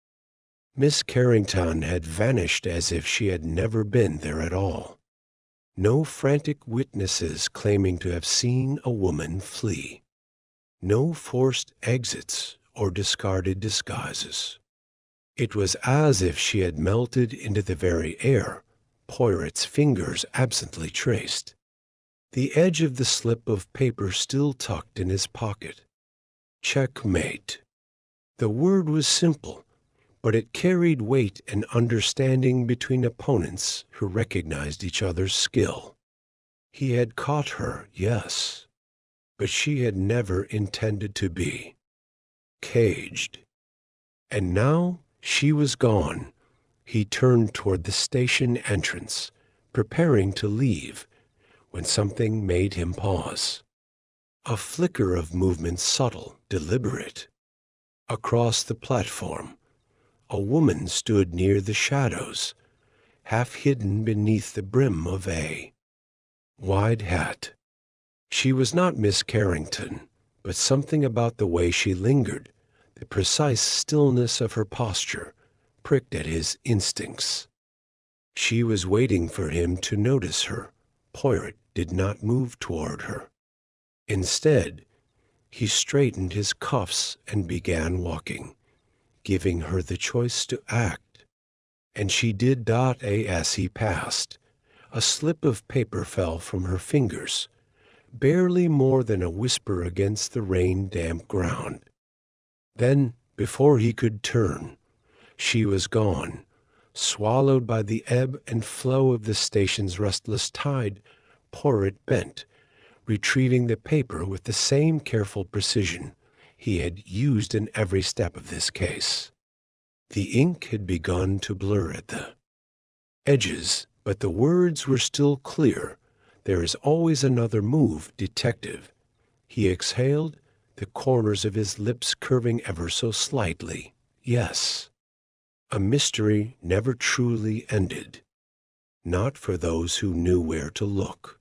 Miss Carrington had vanished as if she had never been there at all. No frantic witnesses claiming to have seen a woman flee. No forced exits or discarded disguises. It was as if she had melted into the very air Poirot's fingers absently traced, the edge of the slip of paper still tucked in his pocket. Checkmate. The word was simple, but it carried weight and understanding between opponents who recognized each other's skill. He had caught her, yes, but she had never intended to be. Caged. And now she was gone. He turned toward the station entrance, preparing to leave, when something made him pause. A flicker of movement, subtle, deliberate. Across the platform, a woman stood near the shadows, half hidden beneath the brim of a wide hat. She was not Miss Carrington, but something about the way she lingered, the precise stillness of her posture, pricked at his instincts. She was waiting for him to notice her. Poirot did not move toward her. Instead, he straightened his cuffs and began walking, giving her the choice to act. And she did as he passed. A slip of paper fell from her fingers, barely more than a whisper against the rain-damp ground. Then, before he could turn, she was gone, swallowed by the ebb and flow of the station's restless tide. Poirot bent, retrieving the paper with the same careful precision he had used in every step of this case. The ink had begun to blur at the edges, but the words were still clear. "There is always another move, detective." He exhaled, the corners of his lips curving ever so slightly. Yes. A mystery never truly ended. Not for those who knew where to look.